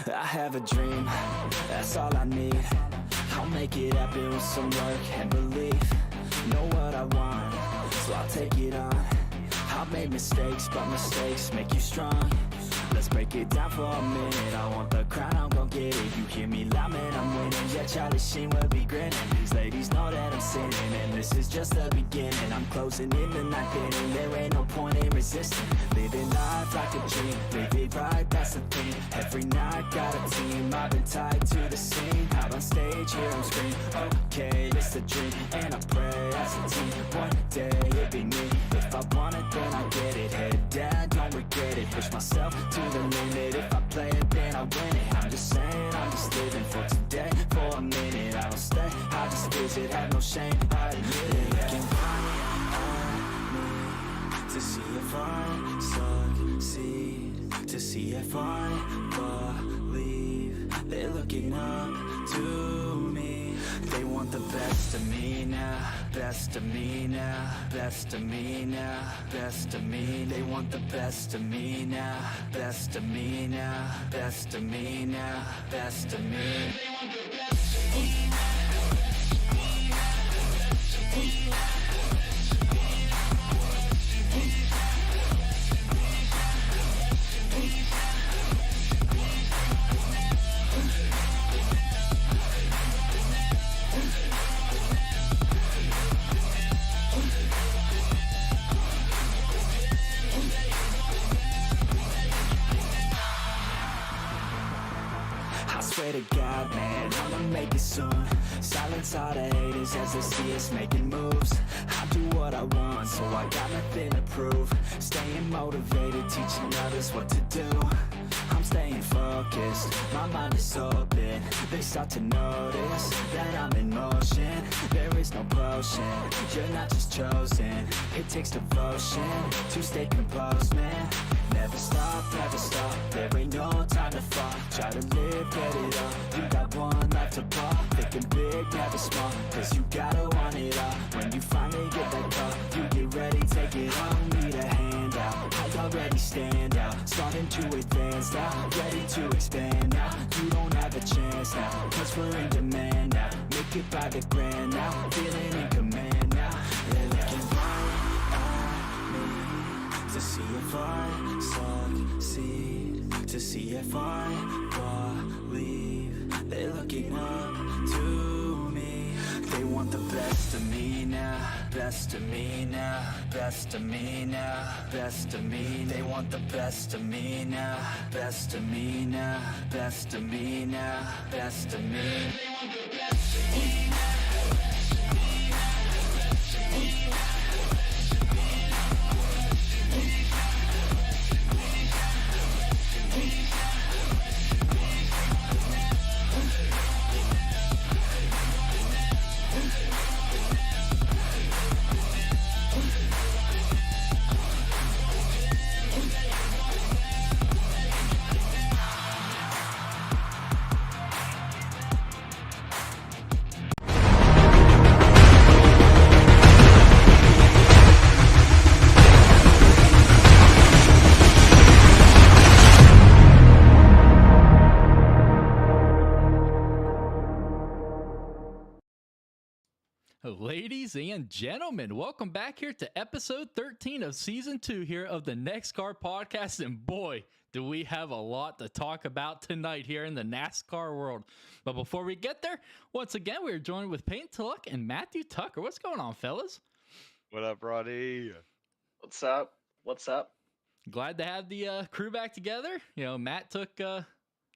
I have a dream, that's all I need. I'll make it happen with some work and belief. Know what I want, so I'll take it on. I've made mistakes, but mistakes make you strong. Let's break it down for a minute. I want the crown, I'm gon' get it. You hear me loud, man, I'm winning. Yeah, Charlie Sheen will be grinning. These ladies know that I'm sinning, and this is just the beginning. I'm closing in the ninth inning. There ain't no point in resisting. Living life like a dream, live it right, that's the thing. Every night, got a team, I've been tied to the scene. Out on stage, here I'm screaming, okay, it's a dream. And I pray as a team, one day it'll be me. If I want it, then I get it. Head down, don't regret it. Push myself to the limit. If I play it, then I win it. I'm just saying, I'm just living for today. For a minute, I don't stay, I just visit. Have no shame, I admit it. Looking right at me to see if I succeed, to see if I believe. They're looking up to me. They want the best of me now, best of me now, best of me now, best of me. They want the best of me now, best of me now, best of me now, best of me. They want the best of me now. Swear to God, man, I'ma make it soon. Silence all the haters as they see us making moves. I do what I want, so I got nothing to prove. Staying motivated, teaching others what to do. I'm staying focused, my mind is open. They start to notice that I'm in motion. There is no potion, you're not just chosen. It takes devotion to stay composed, man. Never stop, there ain't no time to fall. Try to live, get it all. You got one life to ball. Thinking big, never small, cause you gotta want it all. When you finally get that call, you get ready, take it on. Need a handout, I already stand out. Starting to advance now, ready to expand now. You don't have a chance now, cause we're in demand now. Make it by the grand now, feeling in command now. They're looking right at me to see if I succeed, to see if I believe. They're looking up to me. They want the best of me now, best of me now, best of me now, best of me. They want the best of me now, best of me now, best of me now, best of me. They want the best of me now. Ladies and gentlemen, welcome back here to episode 13 of season 2 here of the NEXXTCAR podcast. And boy, do we have a lot to talk about tonight here in the NASCAR world. But before we get there, once again, we are joined with Peyton Tulloch and Matthew Tucker. What's going on, fellas? What up, Roddy? What's up? What's up? Glad to have the crew back together. You know, Matt took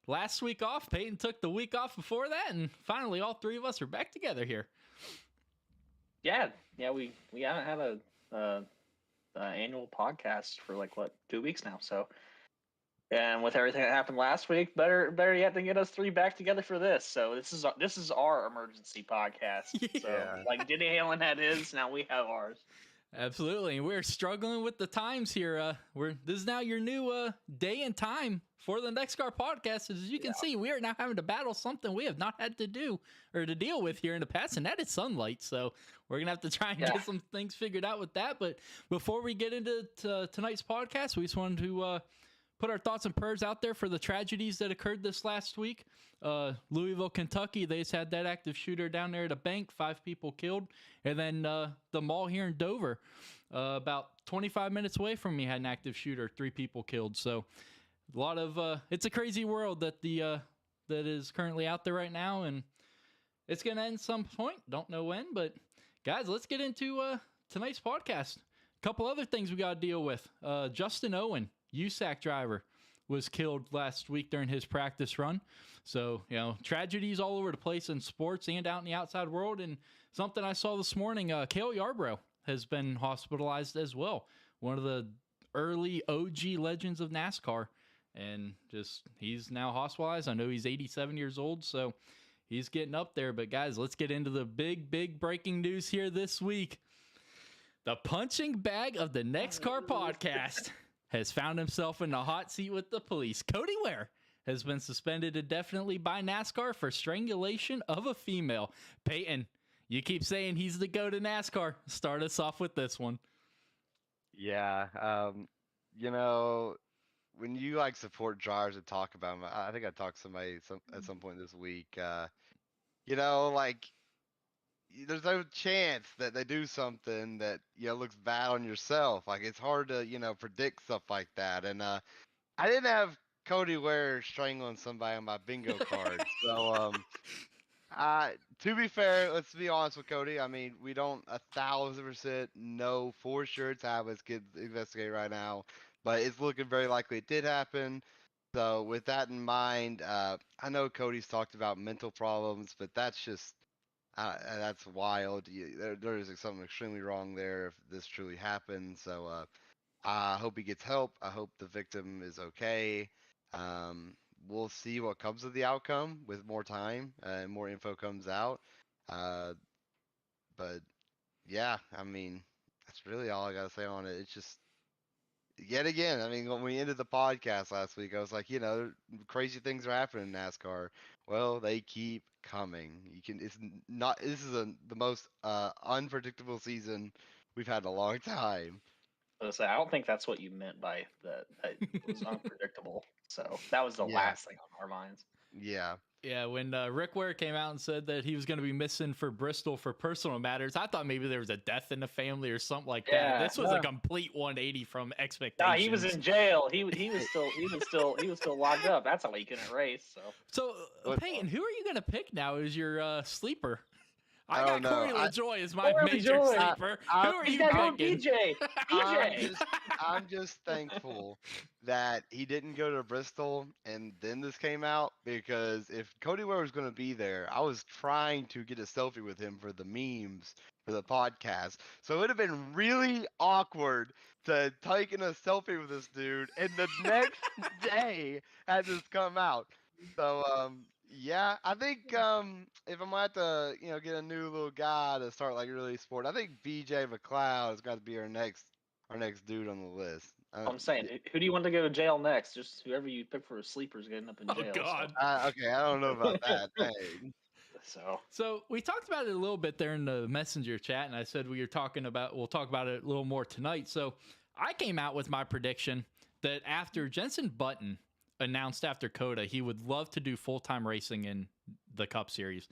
last week off. Peyton took the week off before that. And finally, all three of us are back together here. Yeah, we haven't had a annual podcast for like 2 weeks now. So, and with everything that happened last week, better yet than get us three back together for this. So this is our emergency podcast. Yeah. So like Denny Hamlin had his, now we have ours. Absolutely, and we're struggling with the times here. This is now your new day and time for the NEXXTCAR podcast. As you can see, we are now having to battle something we have not had to do or to deal with here in the past, and that is sunlight. So we're gonna have to try and get some things figured out with that. But before we get into tonight's podcast, we just wanted to put our thoughts and prayers out there for the tragedies that occurred this last week. Louisville, Kentucky, they just had that active shooter down there at a bank, 5 people killed. And then the mall here in Dover, about 25 minutes away from me, had an active shooter, 3 people killed. So a lot of it's a crazy world that that is currently out there right now, and it's gonna end some point. Don't know when, but guys, let's get into tonight's podcast. A couple other things we got to deal with. Justin Owen, USAC driver, was killed last week during his practice run. So, tragedies all over the place in sports and out in the outside world. And something I saw this morning, Cale Yarbrough has been hospitalized as well. One of the early OG legends of NASCAR. And he's now hospitalized. I know he's 87 years old, so he's getting up there. But guys, let's get into the big breaking news here this week. The punching bag of the NEXXTCAR podcast has found himself in the hot seat with the police. Cody Ware has been suspended indefinitely by NASCAR for strangulation of a female. Peyton, you keep saying he's the go to NASCAR. Start us off with this one. Yeah, when you support drivers and talk about them, I think I talked to somebody at some point this week. There's no chance that they do something that looks bad on yourself. It's hard to predict stuff like that. And I didn't have Cody Ware strangling somebody on my bingo card. So to be fair, let's be honest with Cody. I mean, we don't 1,000% know for sure. It's how us kids investigate right now, but it's looking very likely it did happen. So with that in mind, I know Cody's talked about mental problems, but that's just that's wild. There is something extremely wrong there if this truly happens. So I hope he gets help. I hope the victim is okay. We'll see what comes of the outcome with more time and more info comes out. But yeah, I mean, that's really all I got to say on it. It's just, yet again, I mean, when we ended the podcast last week, I was like, crazy things are happening in NASCAR. Well, they keep coming. It's not, this is the most unpredictable season we've had in a long time. So I don't think that's what you meant by that. That it was unpredictable. So that was the Yeah. last thing on our minds. Yeah. Yeah, when Rick Ware came out and said that he was going to be missing for Bristol for personal matters, I thought maybe there was a death in the family or something like that. Yeah, This was no. a complete 180 from expectations. No, he was in jail. He was still locked up. That's how he couldn't race. So Peyton, who are you going to pick now as your sleeper? I I got don't know. Corey LaJoy as my Corey major LaJoy. sleeper. I- Who are he's you got to go picking? BJ. BJ. I'm just thankful that he didn't go to Bristol and then this came out, because if Cody Ware was going to be there, I was trying to get a selfie with him for the memes for the podcast. So it would have been really awkward to taking a selfie with this dude and the next day had this come out. So yeah, I think if I'm gonna have to get a new little guy to start really sport, I think BJ McLeod has got to be our next dude on the list. I'm saying, who do you want to go to jail next? Just whoever you pick for a sleeper's getting up in Oh, jail. God. Okay, I don't know about that. Dang. So we talked about it a little bit there in the messenger chat, and I said we'll talk about it a little more tonight. So I came out with my prediction that after Jenson Button announced after Coda, he would love to do full-time racing in the Cup Series.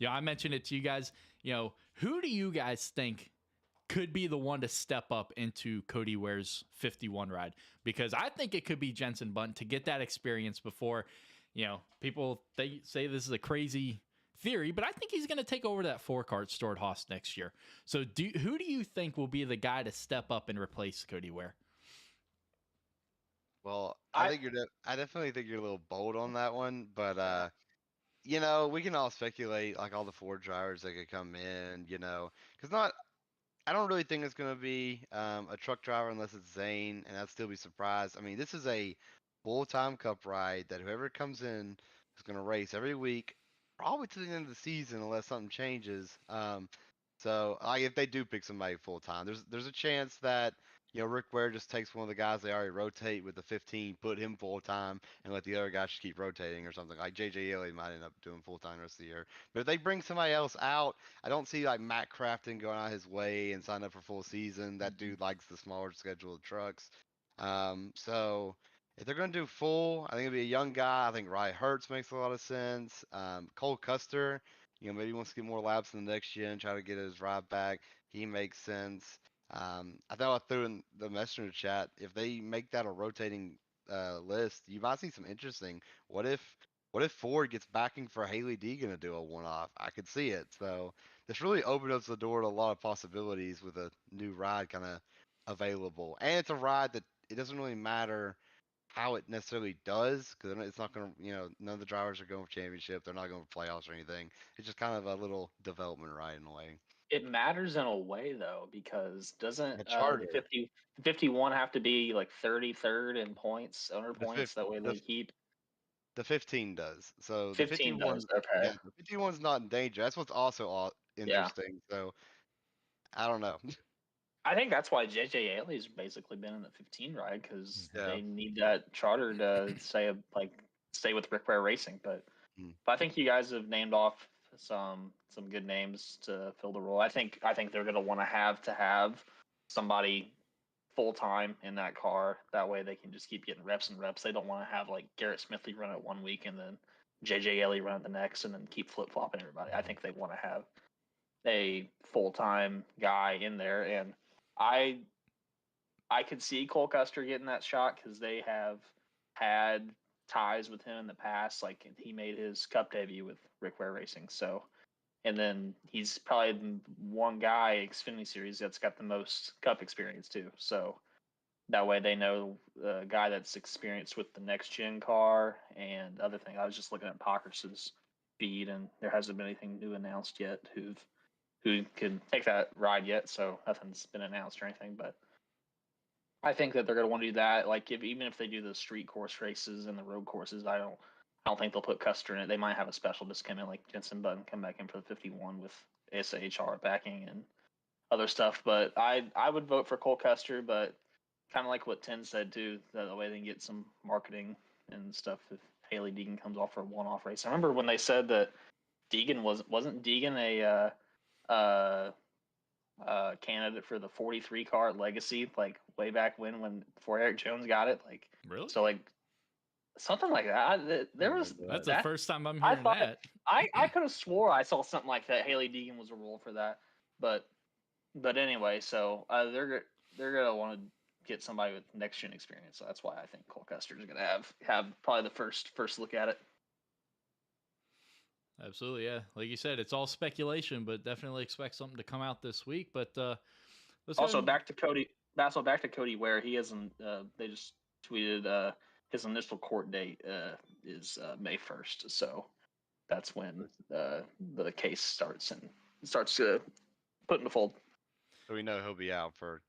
I mentioned it to you guys. Who do you guys think could be the one to step up into Cody Ware's 51 ride? Because I think it could be Jenson Button to get that experience before, people, they say this is a crazy theory, but I think he's going to take over that 4-cart Stuart Haas next year. So who do you think will be the guy to step up and replace Cody Ware? Well, I definitely think you're a little bold on that one, but we can all speculate all the Ford drivers that could come in, because I don't really think it's going to be a truck driver unless it's Zane, and I'd still be surprised. I mean, this is a full-time Cup ride that whoever comes in is going to race every week, probably to the end of the season unless something changes. So if they do pick somebody full-time, there's a chance that Rick Ware just takes one of the guys they already rotate with the 15, put him full-time, and let the other guys just keep rotating or something. Like JJ Elliott might end up doing full-time the rest of the year. But if they bring somebody else out, I don't see Matt Crafton going out his way and sign up for full season. That dude likes the smaller schedule of trucks. So if they're going to do full, I think it'd be a young guy. I think Ryan Hurts makes a lot of sense. Cole Custer, maybe he wants to get more laps in the next gen, try to get his ride back. He makes sense. I thought I threw in the messenger chat. If they make that a rotating list, you might see some interesting. What if Ford gets backing for Haley Deegan to do a one-off? I could see it. So this really opened up the door to a lot of possibilities with a new ride kind of available, and it's a ride that it doesn't really matter how it necessarily does, because it's not going to, none of the drivers are going for championship. They're not going for playoffs or anything. It's just kind of a little development ride in a way. It matters in a way though, because doesn't The the charter, 51 have to be like 33rd in points, owner the points? fifth, That way the they keep the 15 does. So the 15 does. 51, Okay. yeah, the 51's not in danger. That's what's also Yeah. interesting. So I don't know. I think that's why JJ Ailey's basically been in the 15 ride, because Yeah. they need that charter to stay with Rick Ware Racing. But I think you guys have named off some good names to fill the role. I think they're going to want to have somebody full time in that car. That way they can just keep getting reps and reps. They don't want to have like Garrett Smithley run it one week and then JJ Ailey run it the next, and then keep flip flopping everybody. I think they want to have a full time guy in there, and I could see Cole Custer getting that shot because they have had ties with him in the past. Like he made his Cup debut with Rick Ware Racing, so, and then he's probably the one guy Xfinity Series that's got the most Cup experience too. So that way they know the guy that's experienced with the next gen car and other thing. I was just looking at Pockers's speed, and there hasn't been anything new announced yet who can take that ride yet, so nothing's been announced or anything. But I think that they're going to want to do that. Like even if they do the street course races and the road courses, I don't think they'll put Custer in it. They might have a special just come in, like Jensen Button come back in for the 51 with SHR backing and other stuff. But I would vote for Cole Custer, but kind of like what Ten said too, that way they can get some marketing and stuff if Haley Deegan comes off for a one-off race. I remember when they said that Deegan wasn't Deegan a candidate for the 43 car at Legacy, like way back when before Eric Jones got it, like Really? so like something like that. There was That's that, the first time I'm hearing that. I could have swore I saw something like that. Haley Deegan was a rule for that, but anyway, so they're gonna want to get somebody with next gen experience. So that's why I think Cole Custer is gonna have probably the first look at it. Absolutely, yeah. Like you said, it's all speculation, but definitely expect something to come out this week. But let's also back to Cody. Also back to Cody Ware. He hasn't. They just tweeted his initial court date is May 1st. So that's when the case starts put in the fold. So we know he'll be out for,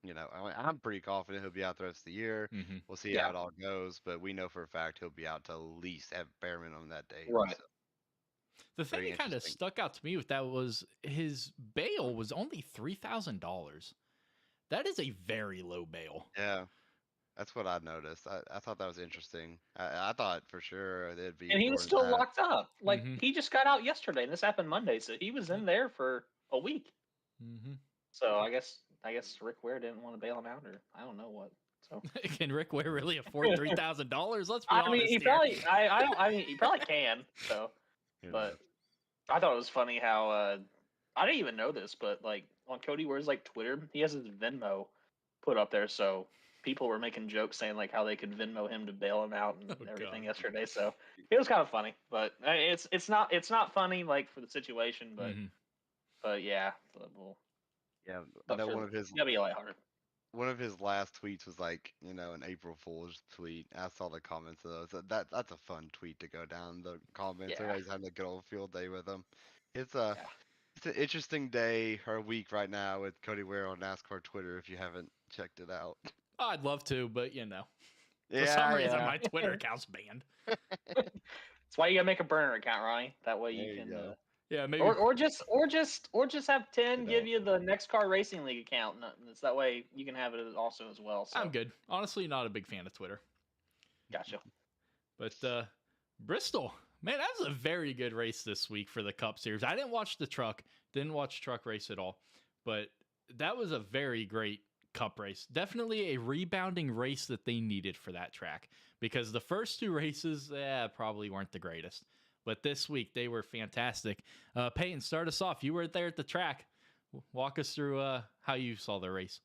I'm pretty confident he'll be out the rest of the year. Mm-hmm. We'll see how it all goes, but we know for a fact he'll be out to at least at bare minimum that day. Right. So. The thing that kind of stuck out to me with that was his bail was only $3,000. That is a very low bail. Yeah, that's what I noticed. I thought that was interesting. I thought for sure it'd be. And he was still locked up. Like Mm-hmm. he just got out yesterday, and this happened Monday, so he was in there for a week. Mm-hmm. So I guess Rick Ware didn't want to bail him out, or I don't know what. So can Rick Ware really afford $3,000? Let's be honest. I mean, he probably. I mean, he probably can. So. But I thought it was funny how I didn't even know this, but like on Cody Ware's like Twitter, he has his Venmo put up there, so people were making jokes saying like how they could Venmo him to bail him out and everything yesterday. So it was kind of funny, but it's not funny like for the situation, but but yeah, I know one of his. That'll be lighthearted. One of his last tweets was like, an April Fool's tweet. I saw the comments of those. That's a fun tweet to go down the comments. Yeah. Everybody's having a good old field day with him. It's an interesting day or week right now with Cody Ware on NASCAR Twitter. If you haven't checked it out, I'd love to, but for some reason my Twitter account's banned. That's why you gotta make a burner account, Ronnie. That way you can. Yeah, maybe. Or just have 10 give you the NEXXTCAR Racing League account. It's that way you can have it also as well. So. I'm good. Honestly, not a big fan of Twitter. Gotcha. But Bristol, man, that was a very good race this week for the Cup Series. I didn't watch the truck race at all, but that was a very great Cup race. Definitely a rebounding race that they needed for that track, because the first two races probably weren't the greatest. But this week they were fantastic. Peyton, start us off. You were there at the track. Walk us through how you saw the race.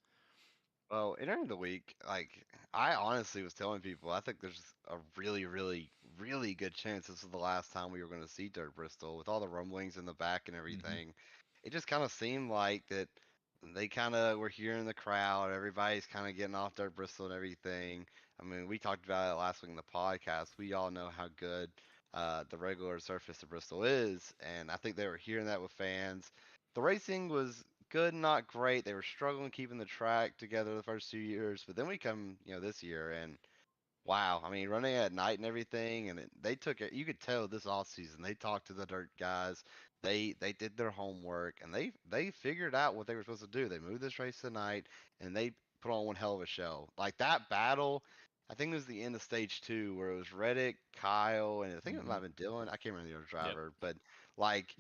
Well, entering the week, like I honestly was telling people, I think there's a really, really, really good chance this is the last time we were going to see Dirt Bristol with all the rumblings in the back and everything. It just kind of seemed like that they kind of were hearing the crowd. Everybody's kind of getting off Dirt Bristol and everything. I mean, we talked about it last week in the podcast. We all know how good the regular surface of Bristol is, and I think they were hearing that with fans. The racing was good, not great. They were struggling keeping the track together the first 2 years, but then we come, this year, and wow, I mean, running at night and everything, and they took it. You could tell this off season they talked to the dirt guys. They did their homework, and they figured out what they were supposed to do. They moved this race tonight, and they put on one hell of a show. Like that battle, I think it was the end of stage two where it was Reddick, Kyle, and I think it might have been Dylan. I can't remember the other driver, but like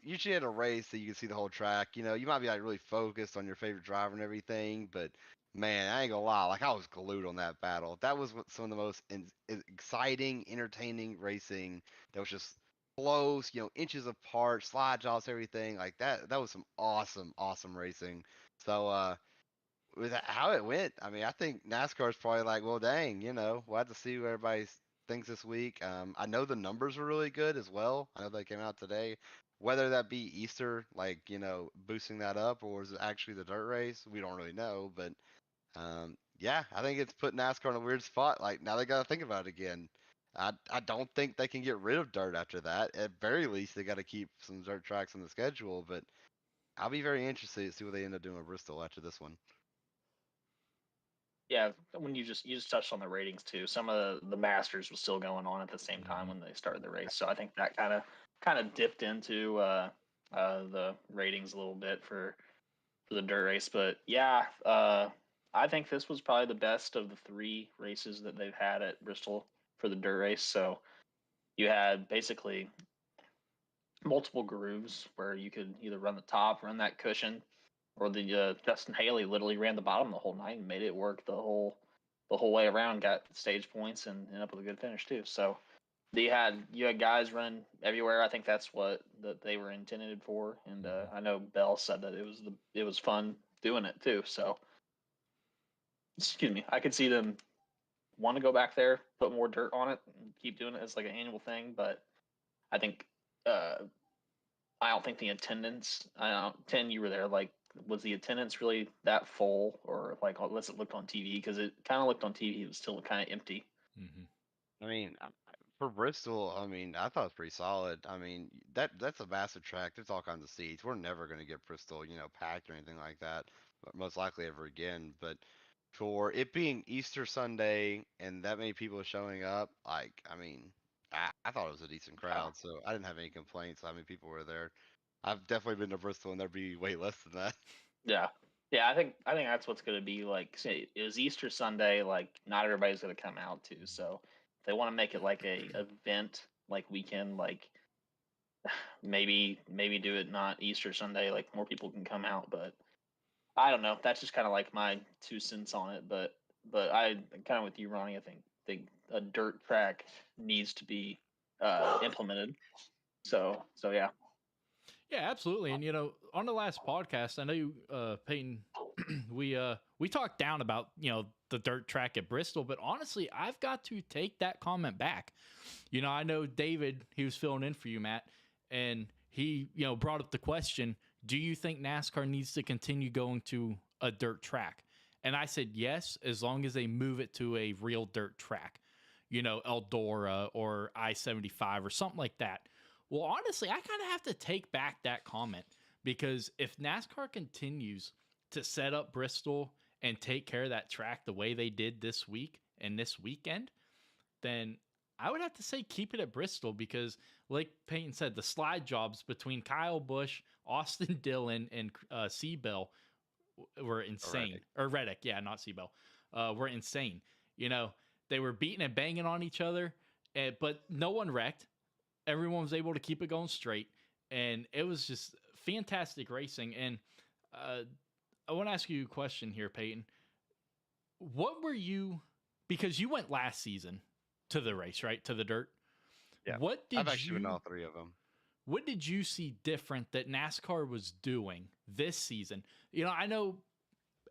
usually at a race that you can see the whole track. You might be like really focused on your favorite driver and everything, but man, I ain't gonna lie. Like I was glued on that battle. That was some of the most exciting, entertaining racing. That was just close, inches apart, slide jobs, everything like that. That was some awesome, awesome racing. So, with how it went, I mean, I think NASCAR is probably like, well, dang, we'll have to see what everybody thinks this week. I know the numbers were really good as well. I know they came out today. Whether that be Easter, like, boosting that up, or is it actually the dirt race? We don't really know, but yeah, I think it's put NASCAR in a weird spot. Like now they got to think about it again. I don't think they can get rid of dirt after that. At very least, they got to keep some dirt tracks on the schedule. But I'll be very interested to see what they end up doing with Bristol after this one. Yeah, when you just touched on the ratings too. Some of the Masters was still going on at the same time when they started the race, so I think that kind of dipped into the ratings a little bit for the dirt race. But yeah, I think this was probably the best of the three races that they've had at Bristol for the dirt race. So you had basically multiple grooves where you could either run the top, run that cushion, or the Justin Haley literally ran the bottom the whole night and made it work the whole way around. Got stage points and ended up with a good finish too. So you had guys run everywhere. I think that's what that they were intended for, and I know Bell said that it was fun doing it too. So excuse me, I could see them want to go back there, put more dirt on it, and keep doing it as like an annual thing. But I think I don't think the attendance. I don't. 10, you were there. Like, was the attendance really that full, or like unless it looked on TV? Because it kind of looked on TV, it was still kind of empty. I mean, for Bristol, I mean, I thought it was pretty solid. I mean, that's a massive track. There's all kinds of seats. We're never going to get Bristol, packed or anything like that, but most likely ever again. But for it being Easter Sunday and that many people showing up, like, I mean, I thought it was a decent Yeah. crowd, so I didn't have any complaints. How many people were there? I've definitely been to Bristol, and there'd be way less than that. Yeah. Yeah, I think that's what's going to be like. Say, it was Easter Sunday. Like, not everybody's going to come out too. So, if they want to make it like a event, like weekend, like maybe do it not Easter Sunday. Like more people can come out. But I don't know. That's just kind of like my 2 cents on it. But I kind of with you, Ronnie. I think a dirt track needs to be implemented. So yeah. Yeah, absolutely. And on the last podcast, I know you, Peyton, we talked down about the dirt track at Bristol, but honestly, I've got to take that comment back. I know David, he was filling in for you, Matt, and he brought up the question: do you think NASCAR needs to continue going to a dirt track? And I said yes, as long as they move it to a real dirt track, Eldora or I-75 or something like that. Well, honestly, I kind of have to take back that comment, because if NASCAR continues to set up Bristol and take care of that track the way they did this week and this weekend, then I would have to say keep it at Bristol, because like Peyton said, the slide jobs between Kyle Busch, Austin Dillon, and Seabell were insane. Or Reddick, yeah, not Seabell. Were insane. They were beating and banging on each other, but no one wrecked. Everyone was able to keep it going straight, and it was just fantastic racing. And I want to ask you a question here, Peyton. What were you, because you went last season to the race, right? To the dirt. Yeah. What I've did actually been you all three of them. what did you see different that NASCAR was doing this season? I know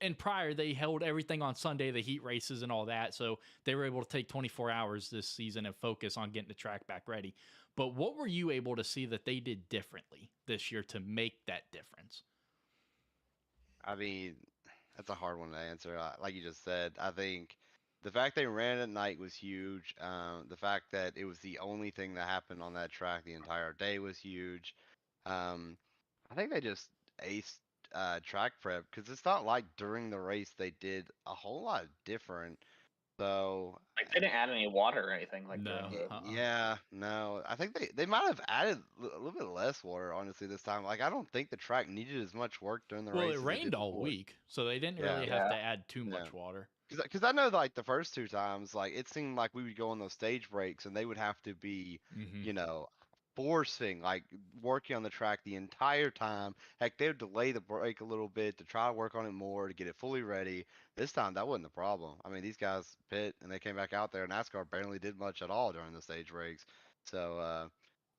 and prior they held everything on Sunday, the heat races and all that, so they were able to take 24 hours this season and focus on getting the track back ready. But what were you able to see that they did differently this year to make that difference? I mean, that's a hard one to answer. Like you just said, I think the fact they ran at night was huge. The fact that it was the only thing that happened on that track the entire day was huge. Um, I think they just aced track prep because it's not like during the race they did a whole lot different. So Like they didn't add any water or anything like during No. the. yeah, no, I think they might have added a little bit less water honestly this time. Like I don't think the track needed as much work during the Well, race it as it rained did all before. week, so they didn't Yeah, really have Yeah. to add too yeah. much water. Because I know like the first two times, like it seemed like we would go on those stage breaks and they would have to be, Mm-hmm. you know, forcing like working on the track the entire time. Heck, they would delay the break a little bit to try to work on it more to get it fully ready. This time that wasn't the problem. I mean, these guys pit and they came back out there, and NASCAR barely did much at all during the stage breaks. So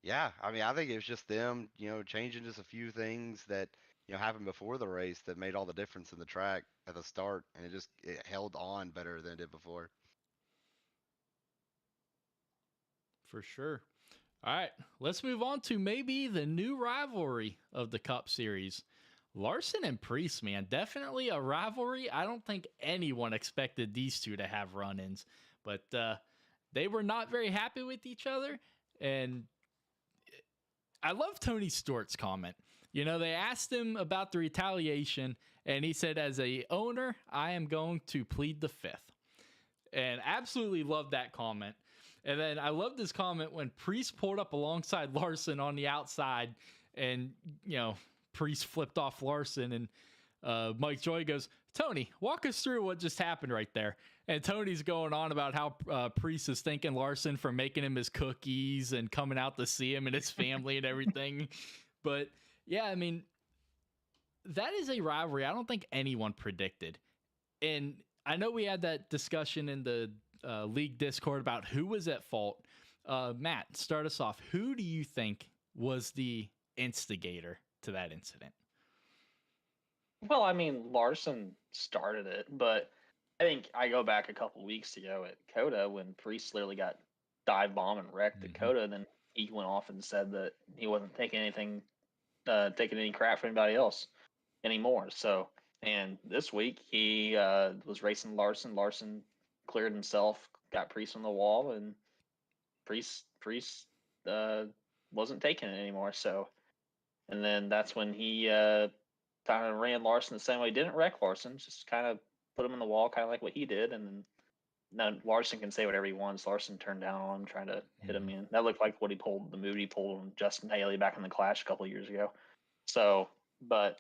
yeah, I mean, I think it was just them, changing just a few things that happened before the race that made all the difference in the track at the start, and it held on better than it did before. For sure. All right, let's move on to maybe the new rivalry of the Cup Series. Larson and Priest, man, definitely a rivalry. I don't think anyone expected these two to have run ins, but they were not very happy with each other. And I love Tony Stewart's comment. They asked him about the retaliation, and he said, as a owner, I am going to plead the fifth. And absolutely love that comment. And then I love this comment when Priest pulled up alongside Larson on the outside, and Priest flipped off Larson, and Mike Joy goes, Tony, walk us through what just happened right there. And Tony's going on about how Priest is thanking Larson for making him his cookies and coming out to see him and his family and everything. But yeah, I mean, that is a rivalry I don't think anyone predicted. And I know we had that discussion in the league Discord about who was at fault. Matt, start us off. Who do you think was the instigator to that incident? Well, I mean, Larson started it, but I think I go back a couple weeks ago at Coda when Priest literally got dive bomb and wrecked at Coda, and then he went off and said that he wasn't taking any crap from anybody else anymore. So, and this week he was racing Larson. Larson cleared himself, got Priest on the wall, and Priest wasn't taking it anymore. So, and then that's when he kind of ran Larson the same way. He didn't wreck Larson, just kind of put him in the wall, kind of like what he did. And then now Larson can say whatever he wants. Larson turned down on him, trying to hit him in. That looked like what the move he pulled on Justin Haley back in the Clash a couple of years ago. So, but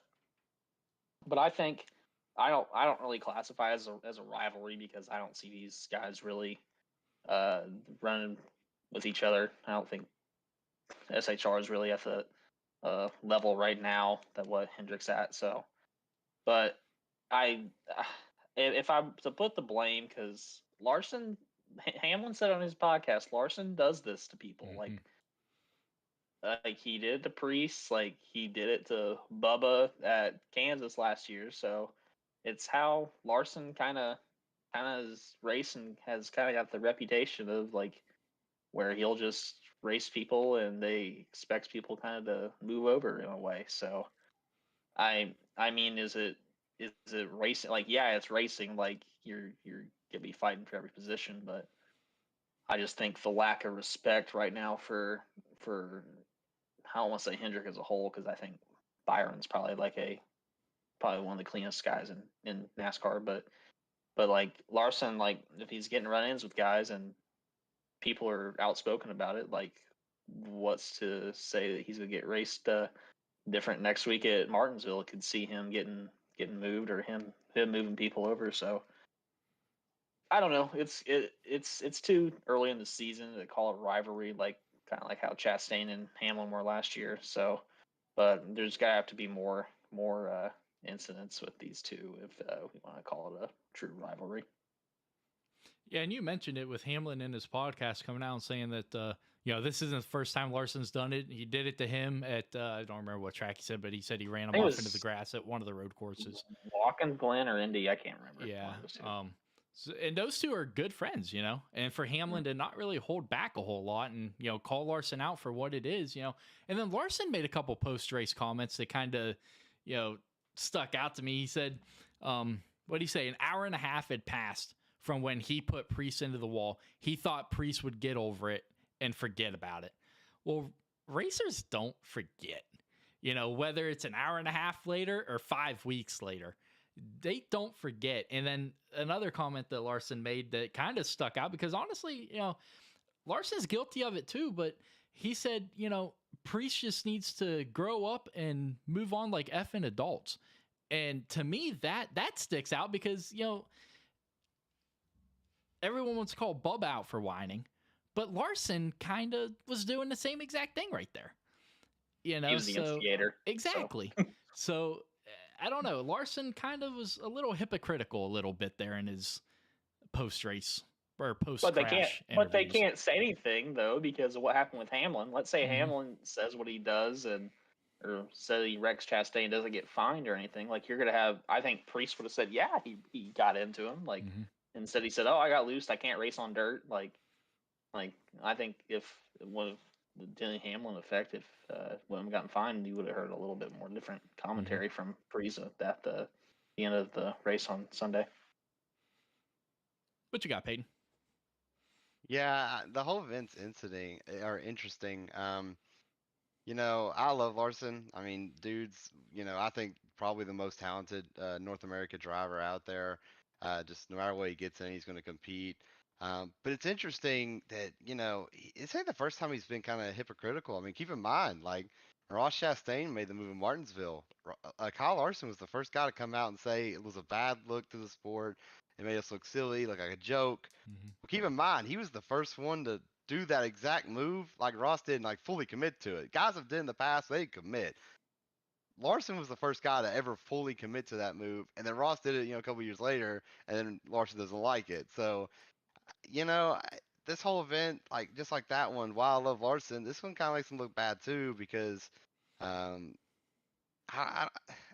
I think I don't really classify as a rivalry because I don't see these guys really running with each other. I don't think SHR is really at the level right now that what Hendrick's at. So, but if I'm to put the blame, because Larson, Hamlin said on his podcast, Larson does this to people. Like he did it to Priest, like he did it to Bubba at Kansas last year. So it's how Larson kind of is racing, has kind of got the reputation of like where he'll just race people and they expect people kind of to move over in a way. So I mean, is it racing? Like, yeah, it's racing. Like you're gonna be fighting for every position, but I just think the lack of respect right now for I don't want to say Hendrick as a whole, because I think Byron's probably one of the cleanest guys in NASCAR, but like Larson, like if he's getting run-ins with guys and people are outspoken about it, like what's to say that he's gonna get raced different next week at Martinsville? Could see him getting moved or him moving people over. So I don't know. It's too early in the season to call it rivalry, like kind of like how Chastain and Hamlin were last year. So, but there's gotta have to be more incidents with these two, if we want to call it a true rivalry. Yeah, and you mentioned it with Hamlin in his podcast coming out and saying that this isn't the first time Larson's done it. He did it to him at I don't remember what track he said, but he said he ran him off into the grass at one of the road courses. Watkins Glen or Indy, I can't remember. Yeah. And those two are good friends, and for Hamlin to not really hold back a whole lot and, call Larson out for what it is, and then Larson made a couple post-race comments that kind of, stuck out to me. He said, what did he say? An hour and a half had passed from when he put Priest into the wall. He thought Priest would get over it and forget about it. Well, racers don't forget, whether it's an hour and a half later or 5 weeks later. They don't forget. And then another comment that Larson made that kind of stuck out, because honestly, Larson's guilty of it too, but he said, Priest just needs to grow up and move on like effing adults. And to me, that sticks out because, everyone wants to call Bubba out for whining, but Larson kind of was doing the same exact thing right there. He was the instigator. Exactly. So I don't know. Larson kind of was a little hypocritical a little bit there in his post-race or post-crash interviews. But they can't say anything, though, because of what happened with Hamlin. Let's say Hamlin says what he does or says he wrecks Chastain, doesn't get fined or anything. Like, you're going to have, I think Priest would have said, yeah, he got into him. Like, instead he said, oh, I got loosed. I can't race on dirt. Like I think if one of the Denny Hamlin effect, if William gotten fined, you would have heard a little bit more different commentary from Priest at the end of the race on Sunday. What you got, Peyton? Yeah, the whole events incident are interesting. I love Larson. I mean, dude's, I think probably the most talented North America driver out there. Just no matter what he gets in, he's going to compete. But it's interesting that, it's ain't the first time he's been kind of hypocritical. I mean, keep in mind, like, Ross Chastain made the move in Martinsville. Kyle Larson was the first guy to come out and say it was a bad look to the sport. It made us look silly, look like a joke. Well, keep in mind, he was the first one to do that exact move like Ross did and like fully commit to it. Guys have did in the past, they commit. Larson was the first guy to ever fully commit to that move, and then Ross did it, a couple years later, and then Larson doesn't like it. So, this whole event, like just like that one, while I love Larson, this one kind of makes him look bad too because, I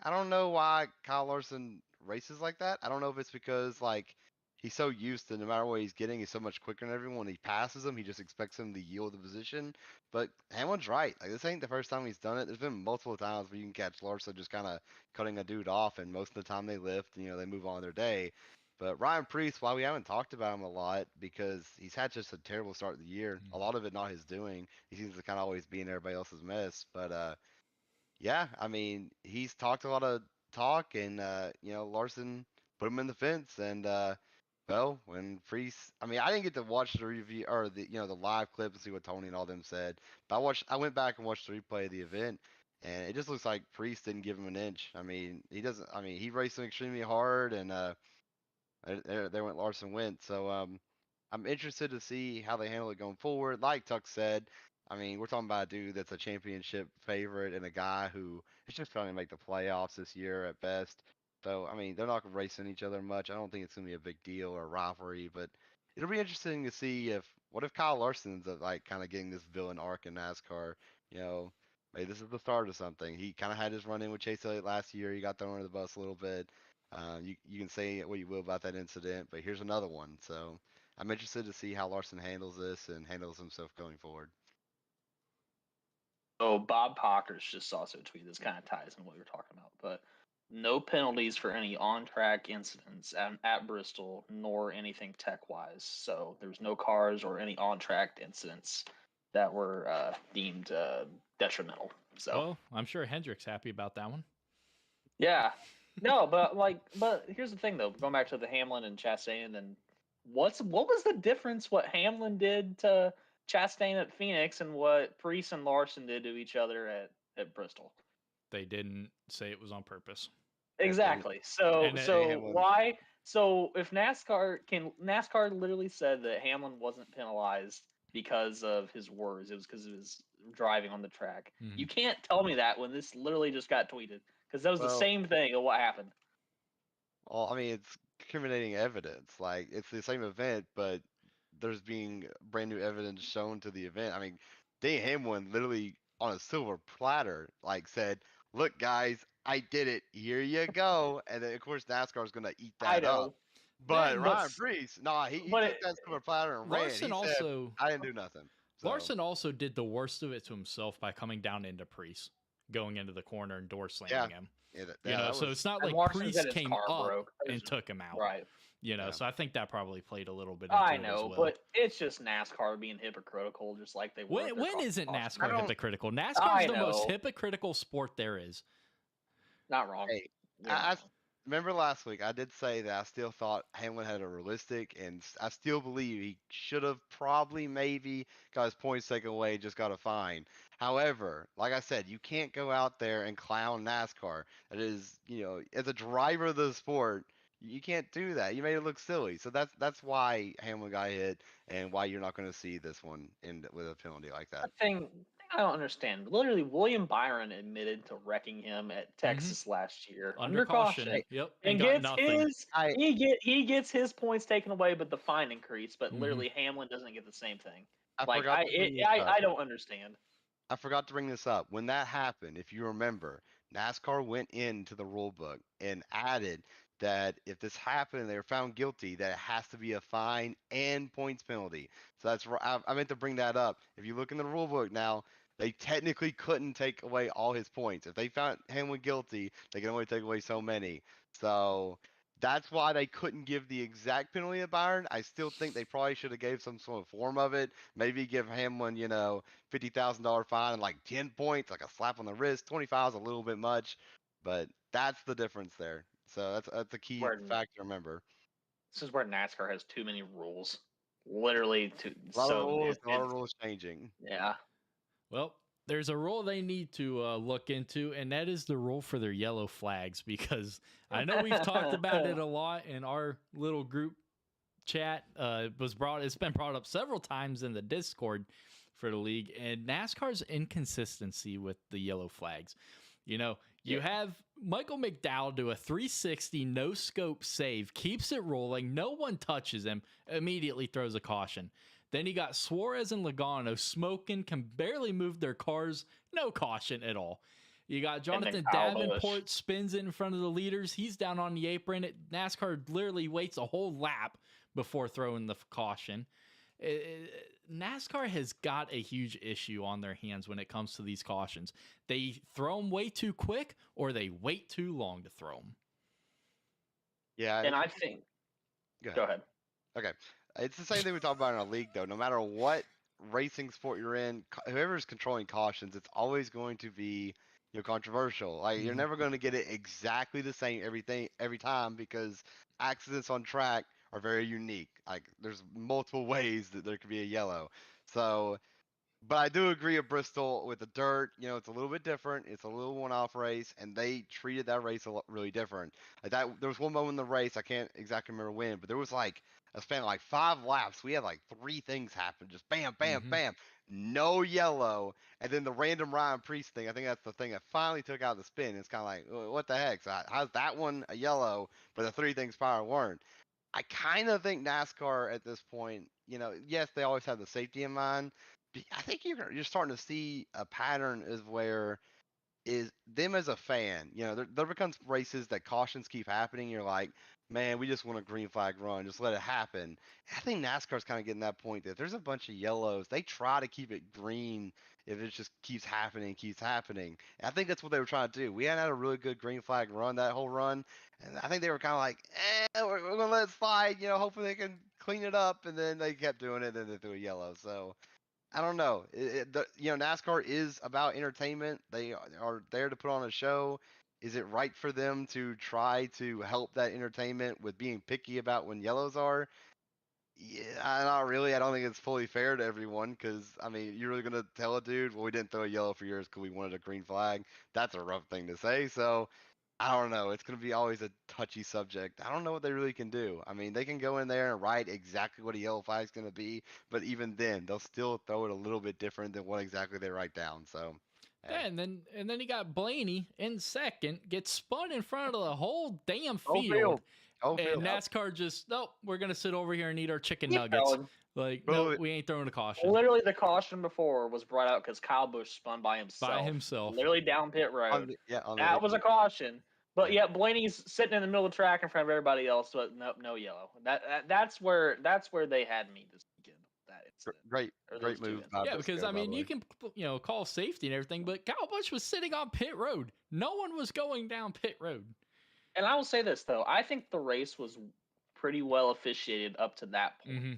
don't know why Kyle Larson races like that. I don't know if it's because like he's so used to no matter what he's getting, he's so much quicker than everyone. When he passes him, he just expects him to yield the position. But Hamlin's right. Like this ain't the first time he's done it. There's been multiple times where you can catch Larson just kind of cutting a dude off, and most of the time they lift, they move on their day. But Ryan Preece, while we haven't talked about him a lot because he's had just a terrible start of the year, a lot of it not his doing. He seems to kind of always be in everybody else's mess. But yeah, I mean, he's talked a lot of talk, and Larson put him in the fence, and well, when Priest, I mean, I didn't get to watch the review or the live clip and see what Tony and all them said, but I went back and watched the replay of the event, and it just looks like Priest didn't give him an inch. I mean, he raced him extremely hard, and there went Larson went. So I'm interested to see how they handle it going forward. Like Tuck said, I mean, we're talking about a dude that's a championship favorite and a guy who is just trying to make the playoffs this year at best. So, I mean, they're not racing each other much. I don't think it's going to be a big deal or a rivalry, but it'll be interesting to see what if Kyle Larson's like kind of getting this villain arc in NASCAR. Maybe this is the start of something. He kind of had his run in with Chase Elliott last year. He got thrown under the bus a little bit. You can say what you will about that incident, but here's another one. So I'm interested to see how Larson handles this and handles himself going forward. So Bob Pockers just also tweeted, this kind of ties in what we were talking about, but no penalties for any on-track incidents at Bristol, nor anything tech-wise. So there's no cars or any on-track incidents that were deemed detrimental. So well, I'm sure Hendrick's happy about that one. Yeah, no, but here's the thing though. Going back to the Hamlin and Chastain, and what was the difference? What Hamlin did to Chastain at Phoenix and what Priest and Larson did to each other at Bristol. They didn't say it was on purpose. Exactly. So why? So if NASCAR literally said that Hamlin wasn't penalized because of his words, it was because of his driving on the track. You can't tell me that when this literally just got tweeted. because that was the Well, same thing of what happened. well, I mean, it's incriminating evidence. Like it's the same event, but there's being brand new evidence shown to the event. I mean, Dan Hamlin literally on a silver platter, like said, "Look, guys, I did it. Here you go." And then of course NASCAR's gonna eat I that up. know, But And but Ryan Preece, nah, he but took that silver platter and ran. Larson He said, also "I didn't do nothing." So Larson also did the worst of it to himself by coming down into Priest, going into the corner and door yeah, slamming him. yeah, You know, that so was it's not and like Larson said Priest his came car up broke. That and was- took him out. right. You know, yeah. so I think that probably played a little bit into I it as know, well. but it's just NASCAR being hypocritical, just like they were. When isn't I NASCAR don't. hypocritical? I NASCAR is the most know. hypocritical sport there is. Not wrong. Hey, You're not I wrong. remember last week I did say that I still thought Hamlin had a realistic, and I still believe he should have probably maybe got his points taken away, just got a fine. However, like I said, you can't go out there and clown NASCAR. That is, as a driver of the sport, you can't do that. You made it look silly. So that's why Hamlin got hit, and why you're not going to see this one end with a penalty like that. Thing I don't understand. Literally, William Byron admitted to wrecking him at Texas last year Under caution. Yep. And got gets nothing. I he gets his points taken away, but the fine increased. But Mhm. literally, Hamlin doesn't get the same thing. I Like forgot to bring this up. I don't understand. I forgot to bring this up. When that happened, if you remember, NASCAR went into the rule book and added that if this happened and they were found guilty, that it has to be a fine and points penalty. So I meant to bring that up. If you look in the rule book now, they technically couldn't take away all his points. If they found Hamlin guilty, they can only take away so many. So that's why they couldn't give the exact penalty to Byron. I still think they probably should have gave some sort of form of it. Maybe give Hamlin, $50,000 fine and like 10 points, like a slap on the wrist. 25 is a little bit much, but that's the difference there. So that's a key Where fact to remember. this is where NASCAR has too many rules. Literally, A lot of rules, a lot of rules changing. yeah. Well, there's a rule they need to look into, and that is the rule for their yellow flags, because I know we've talked about it a lot in our little group chat. It's been brought up several times in the Discord for the league, and NASCAR's inconsistency with the yellow flags. You have Michael McDowell do a 360 no scope save, keeps it rolling, no one touches him, immediately throws a caution. Then you got Suarez and Logano smoking, can barely move their cars, no caution at all. You got Jonathan Davenport spins it in front of the leaders. He's down on the apron. NASCAR literally waits a whole lap before throwing the caution. NASCAR has got a huge issue on their hands when it comes to these cautions. They throw them way too quick, or they wait too long to throw them. Yeah. And I think. Go ahead. Okay. It's the same thing we talk about in our league, though. No matter what racing sport you're in, whoever's controlling cautions, it's always going to be controversial. Like you're never going to get it exactly the same every time, because accidents on track are very unique. Like there's multiple ways that there could be a yellow. So, but I do agree with Bristol with the dirt. It's a little bit different. It's a little one-off race, and they treated that race really different. There was one moment in the race, I can't exactly remember when, but there was like a span of like 5 laps. We had like 3 things happen, just bam, bam, bam, no yellow, and then the random Ryan Priest thing. I think that's the thing that finally took out the spin. It's kind of like, what the heck? So how's that one a yellow, but the 3 things prior weren't? I kind of think NASCAR at this point, yes, they always have the safety in mind. I think you're starting to see a pattern is where is them as a fan. There becomes races that cautions keep happening. You're like, man, we just want a green flag run. Just let it happen. I think NASCAR's kind of getting that point that there's a bunch of yellows. They try to keep it green if it just keeps happening, keeps happening. And I think that's what they were trying to do. We hadn't had a really good green flag run that whole run. And I think they were kind of like, we're going to let it slide, hopefully they can clean it up. And then they kept doing it, and then they threw a yellow. So I don't know. NASCAR is about entertainment. They are there to put on a show. Is it right for them to try to help that entertainment with being picky about when yellows are? Yeah, not really. I don't think it's fully fair to everyone, because, I mean, you're really going to tell a dude, well, we didn't throw a yellow for yours because we wanted a green flag. That's a rough thing to say. So I don't know. It's going to be always a touchy subject. I don't know what they really can do. I mean, they can go in there and write exactly what a yellow flag is going to be, but even then, they'll still throw it a little bit different than what exactly they write down. So Yeah, and then you got Blaney in second, gets spun in front of the whole damn Whole field. Whole And field. NASCAR just, nope, we're going to sit over here and eat our chicken Keep nuggets. going. Like, Well, no, we ain't throwing a caution. Literally, the caution before was brought out because Kyle Busch spun by himself. Literally down pit road. That was a caution. But yet Blaney's sitting in the middle of the track in front of everybody else, but no yellow. That's where they had me this weekend. That incident. Great move. By Yeah, Briscoe, because, I by the mean, way. you can, call safety and everything, but Kyle Busch was sitting on pit road. No one was going down pit road. And I will say this, though. I think the race was pretty well officiated up to that point. Mm-hmm.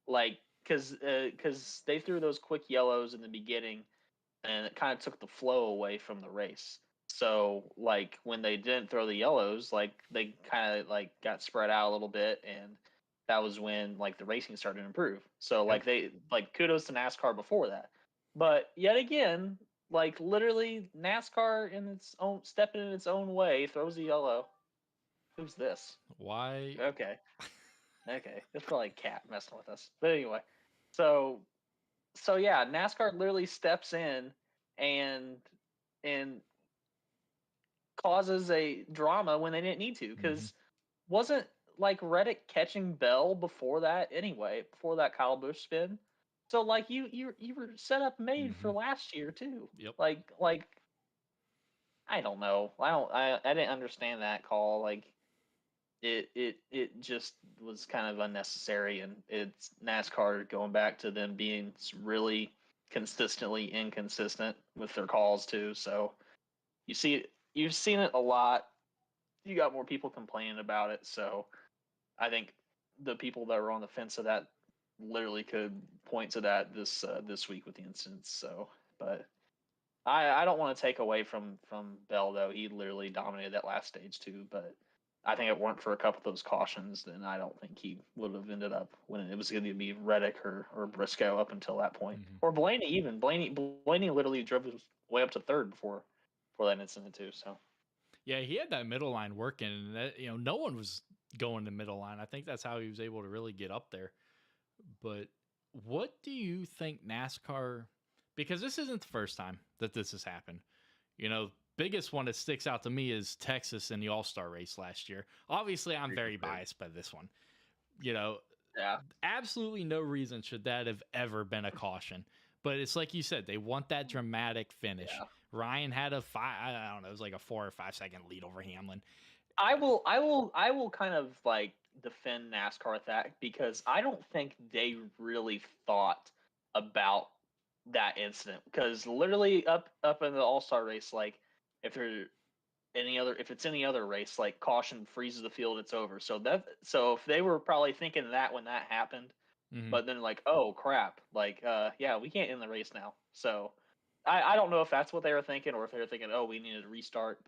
Like, because they threw those quick yellows in the beginning, and it kind of took the flow away from the race. So, like, when they didn't throw the yellows, like, they kind of, like, got spread out a little bit, and that was when, like, the racing started to improve. So, like, kudos to NASCAR before that. But, yet again, like, literally, NASCAR stepping in its own way, throws a yellow. Who's this? Why? Okay. It's probably a cat messing with us. But anyway, so yeah, NASCAR literally steps in and causes a drama when they didn't need to, because wasn't like Reddick catching Bell before that anyway, before that Kyle Busch spin. So like you were set up made for last year too. Yep. Like I don't know. I didn't understand that call. Like it just was kind of unnecessary, and it's NASCAR going back to them being really consistently inconsistent with their calls too. So you've seen it a lot. You got more people complaining about it. So I think the people that were on the fence of that literally could point to that this week with the incidents. So, but I don't want to take away from Bell, though. He literally dominated that last stage too. But I think if it weren't for a couple of those cautions, then I don't think he would have ended up when it was going to be Reddick or Briscoe up until that point. Or Blaney even. Blaney literally drove his way up to third before that incident too. So yeah, he had that middle line working, and that, no one was going to middle line. I think that's how he was able to really get up there. But what do you think NASCAR, because this isn't the first time that this has happened. Biggest one that sticks out to me is Texas in the All-Star race last year. Obviously, I'm very biased by this one. yeah, Absolutely no reason should that have ever been a caution. But it's like you said, they want that dramatic finish. Yeah. Ryan had it was like a 4 or 5 second lead over Hamlin. I will kind of like defend NASCAR with that, because I don't think they really thought about that incident, because literally up in the All-Star race, like if it's any other race, like caution freezes the field, it's over. So if they were probably thinking that when that happened, but then like, oh crap, like yeah, we can't end the race now. So I don't know if that's what they were thinking, or if they were thinking, oh, we needed to restart,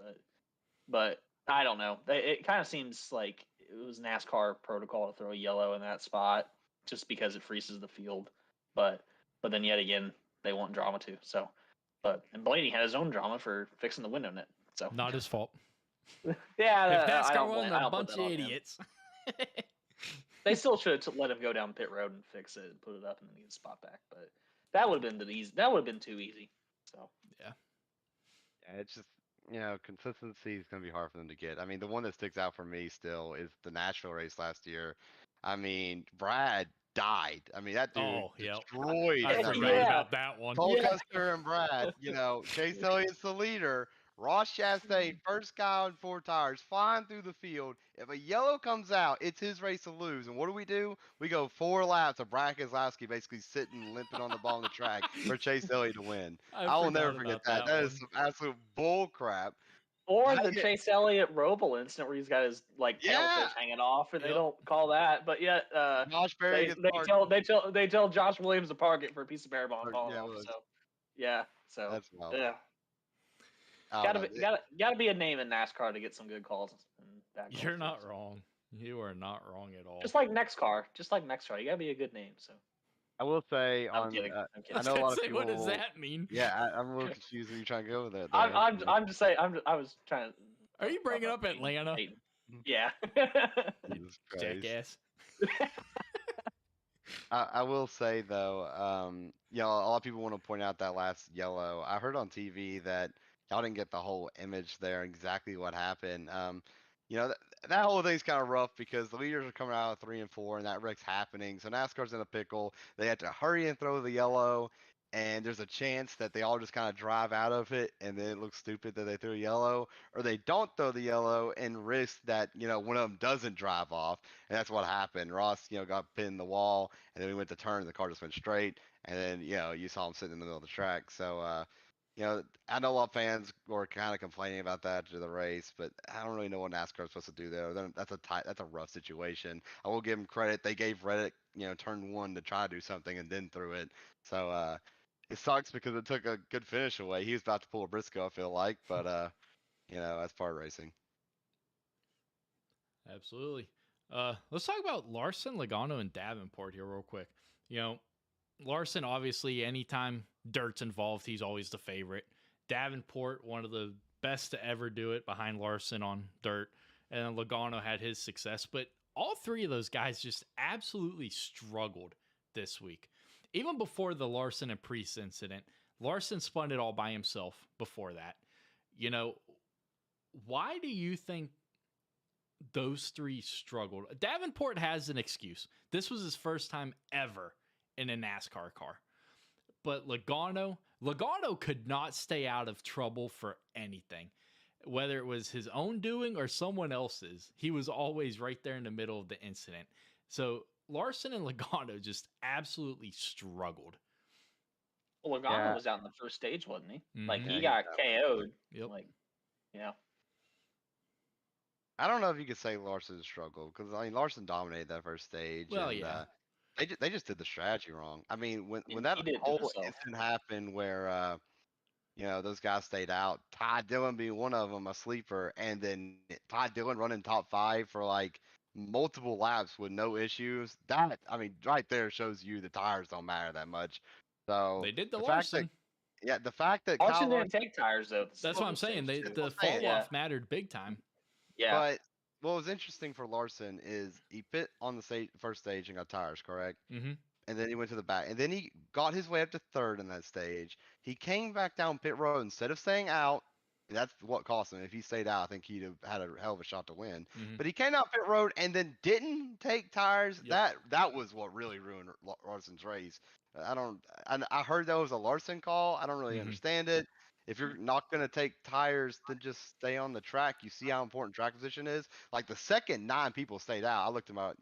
but I don't know. It kind of seems like it was NASCAR protocol to throw a yellow in that spot just because it freezes the field. But then yet again, they want drama too. So, and Blaney had his own drama for fixing the window net. So not his fault. Yeah, if NASCAR wasn't a bunch of idiots. They still should have let him go down pit road and fix it and put it up and then get a spot back. But that would have been that would have been too easy. So yeah, it's just consistency is going to be hard for them to get. I mean, the one that sticks out for me still is the Nashville race last year. I mean, Brad died. I mean, that dude destroyed. I forgot about that one. Cole Custer and Brad. Chase Elliott's the leader. Ross Chastain, first guy on 4 tires, flying through the field. If a yellow comes out, it's his race to lose. And what do? We go 4 laps of Brad Keselowski basically sitting, limping on the ball on the track for Chase Elliott to win. I will never forget that. That is some absolute bull crap. Or the Chase Elliott Roble incident where he's got his tail fish hanging off, and they don't call that. But yet, Josh Berry they tell Josh Williams to park it for a piece of bear bond falling off. So that's wild. Yeah. Gotta be a name in NASCAR to get some good calls. You're not wrong. You are not wrong at all. Just like NEXXTCAR, you gotta be a good name. So I will say I'm kidding. I know a lot of people. What does that mean? Yeah, I'm a little confused when you're trying to go with that. I'm just saying. I was trying to. Are you bringing up Atlanta? Yeah. Jesus Christ. Jackass. I will say though, a lot of people want to point out that last yellow. I heard on TV that y'all didn't get the whole image there, exactly what happened. That whole thing's kind of rough because the leaders are coming out of 3 and 4, and that wreck's happening. So NASCAR's in a pickle. They have to hurry and throw the yellow, and there's a chance that they all just kind of drive out of it, and then it looks stupid that they threw yellow, or they don't throw the yellow and risk that one of them doesn't drive off, and that's what happened. Ross, got pinned in the wall, and then we went to turn, and the car just went straight, and then you saw him sitting in the middle of the track. So I know a lot of fans were kind of complaining about that to the race, but I don't really know what NASCAR is supposed to do there. That's a rough situation. I will give them credit; they gave Reddick, turn one to try to do something and then threw it. So it sucks because it took a good finish away. He was about to pull a Briscoe, I feel like, but that's part of racing. Absolutely. Let's talk about Larson, Logano, and Davenport here real quick. Larson, obviously, anytime dirt's involved, he's always the favorite. Davenport, one of the best to ever do it behind Larson on dirt. And then Logano had his success. But all three of those guys just absolutely struggled this week. Even before the Larson and Priest incident, Larson spun it all by himself before that. Why do you think those three struggled? Davenport has an excuse. This was his first time ever in a NASCAR car. But Logano could not stay out of trouble for anything. Whether it was his own doing or someone else's, he was always right there in the middle of the incident. So Larson and Logano just absolutely struggled. Well, Logano was out in the first stage, wasn't he? Mhm. Like, he Yeah, got KO'd. Yep. Like, yeah. I don't know if you could say Larson struggled because Larson dominated that first stage. Well, and, yeah. they just did the strategy wrong. I mean, when He that did it to whole himself. incident happened where those guys stayed out, Todd Dillon being one of them, a sleeper, and then Todd Dillon running top 5 for like multiple laps with no issues. That, I mean, right there shows you the tires don't matter that much. So They did the fact Larson. the fact that Larson Kyle Larson, didn't take tires, though. That's what I'm saying. That's The what I'm fall saying. off mattered big time. Yeah. But what was interesting for Larson is he pit on the first stage and got tires, correct? Mm-hmm. And then he went to the back, and then he got his way up to third in that stage. He came back down pit road instead of staying out. That's what cost him. If he stayed out, I think he'd have had a hell of a shot to win. Mm-hmm. But he came out pit road and then didn't take tires. Yep. That was what really ruined Larson's race. I heard that was a Larson call. I don't really understand it. If you're not going to take tires, then just stay on the track. You see how important track position is. Like the second 9 people stayed out, I looked at my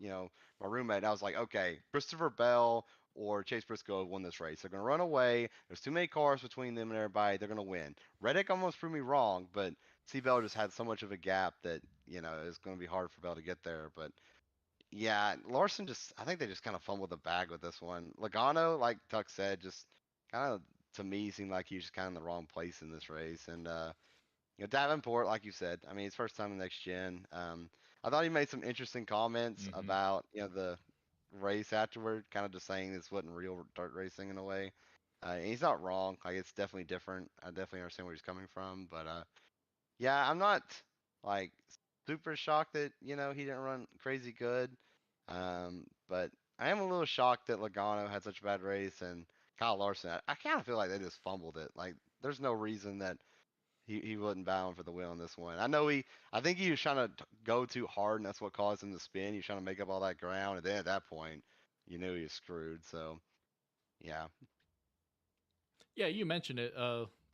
roommate, and I was like, okay, Christopher Bell or Chase Briscoe won this race. They're going to run away. There's too many cars between them and everybody. They're going to win. Reddick almost proved me wrong, but C-Bell just had so much of a gap that, it's going to be hard for Bell to get there. But yeah, Larson I think they just kind of fumbled the bag with this one. Logano, like Tuck said, just kind of, to me, seemed like he was just kind of in the wrong place in this race. And, Davenport, like you said, I mean, his first time in next gen. I thought he made some interesting comments about, the race afterward, kind of just saying this wasn't real dirt racing in a way. And he's not wrong. Like, it's definitely different. I definitely understand where he's coming from. But yeah, I'm not like super shocked that he didn't run crazy good. But I am a little shocked that Logano had such a bad race and Kyle Larson. I kind of feel like they just fumbled it. Like, there's no reason that he wasn't bound for the win on this one. I think he was trying to go too hard, and that's what caused him to spin. He was trying to make up all that ground, and then at that point, you knew he was screwed. So, yeah. Yeah, you mentioned it.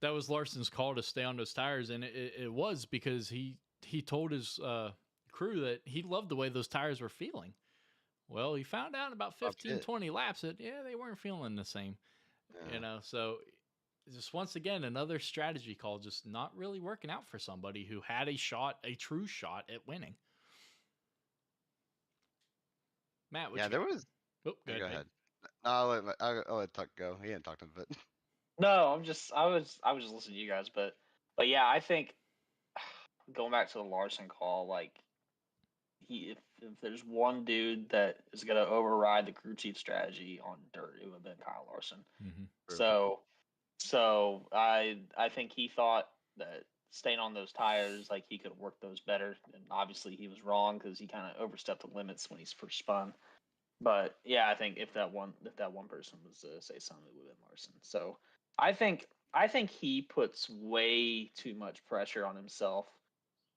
That was Larson's call to stay on those tires, and it was because he told his crew that he loved the way those tires were feeling. Well, he found out in about 15, 20 laps that, they weren't feeling the same. Yeah. So just once again, another strategy call just not really working out for somebody who had a true shot at winning. Matt, There was. Oh, Go ahead. ahead. No, I'll let Tuck go. He didn't talk to him, but. No, I was just listening to you guys, but yeah, I think going back to the Larson call, like if there's one dude that is gonna override the crew chief strategy on dirt, it would have been Kyle Larson. True. So I think he thought that staying on those tires, like he could have worked those better, and obviously he was wrong because he kind of overstepped the limits when he's first spun. But yeah, I think if that one person was to say something, it would have been Larson. So I think he puts way too much pressure on himself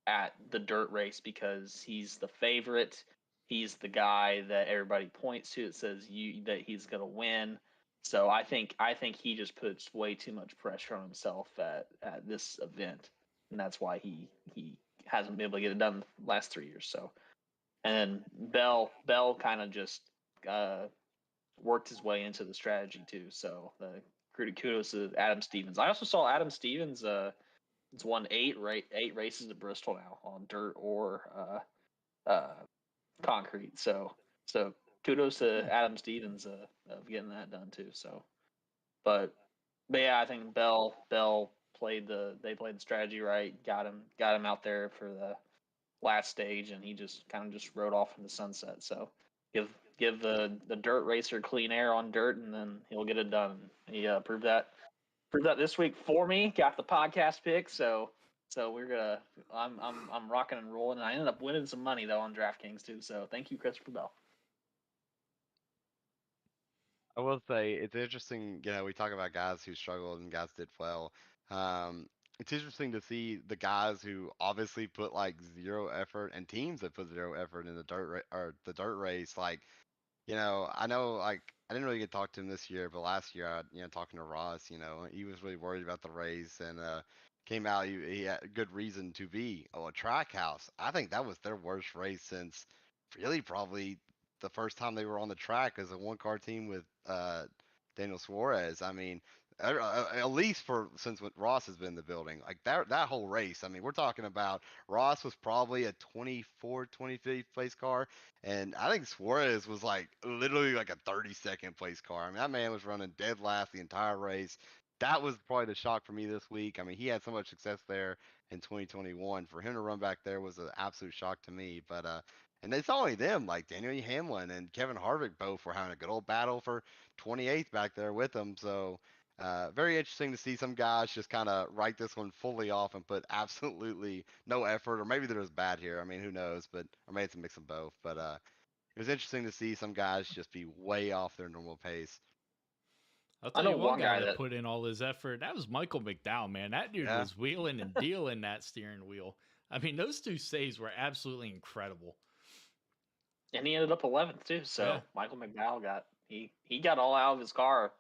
at the dirt race because he's the favorite. He's the guy that everybody points to that says that he's gonna win. So I think he just puts way too much pressure on himself at this event, and that's why he hasn't been able to get it done the last 3 years. So, and then Bell kind of just uh, worked his way into the strategy too. So the kudos to Adam Stevens. I also saw Adam Stevens. It's won eight races at Bristol now on dirt or concrete. So kudos to Adam Stevens of getting that done too. So, but yeah, I think Bell played the strategy right. Got him out there for the last stage, and he just kind of just rode off in the sunset. So give the dirt racer clean air on dirt, and then he'll get it done. He proved that this week for me. Got the podcast pick, so we're gonna. I'm rocking and rolling, and I ended up winning some money though on DraftKings too. So thank you, Christopher Bell. I will say it's interesting, we talk about guys who struggled and guys did well. It's interesting to see the guys who obviously put like zero effort and teams that put zero effort in the dirt race. Like, I know like I didn't really get to talk to him this year, but last year, talking to Ross, he was really worried about the race and came out. He had good reason to be. Oh, a track house. I think that was their worst race since really probably the first time they were on the track as a one-car team with Daniel Suarez. I mean, at least for since when Ross has been in the building, like that whole race. I mean, we're talking about Ross was probably a 24th, 25th place car, and I think Suarez was like literally like a 32nd place car. I mean, that man was running dead last the entire race. That was probably the shock for me this week. I mean, he had so much success there in 2021. For him to run back there was an absolute shock to me. But and it's only them, like Daniel Hamlin and Kevin Harvick both were having a good old battle for 28th back there with them. So very interesting to see some guys just kind of write this one fully off and put absolutely no effort, or maybe they're just bad here. I mean, who knows? But or maybe it's a mix of both. But it was interesting to see some guys just be way off their normal pace. I'll tell you one guy that put in all his effort. That was Michael McDowell, man. That dude was wheeling and dealing that steering wheel. I mean, those two saves were absolutely incredible. And he ended up 11th too. So yeah. Michael McDowell he got all out of his car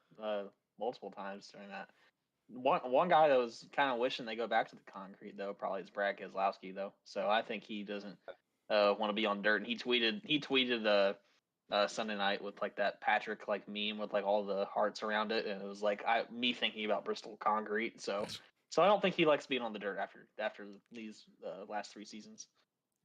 multiple times during that. One guy that was kind of wishing they go back to the concrete though probably is Brad Keselowski though. So I think he doesn't want to be on dirt. And he tweeted Sunday night with like that Patrick like meme with like all the hearts around it, and it was like me thinking about Bristol concrete. So I don't think he likes being on the dirt after these last 3 seasons.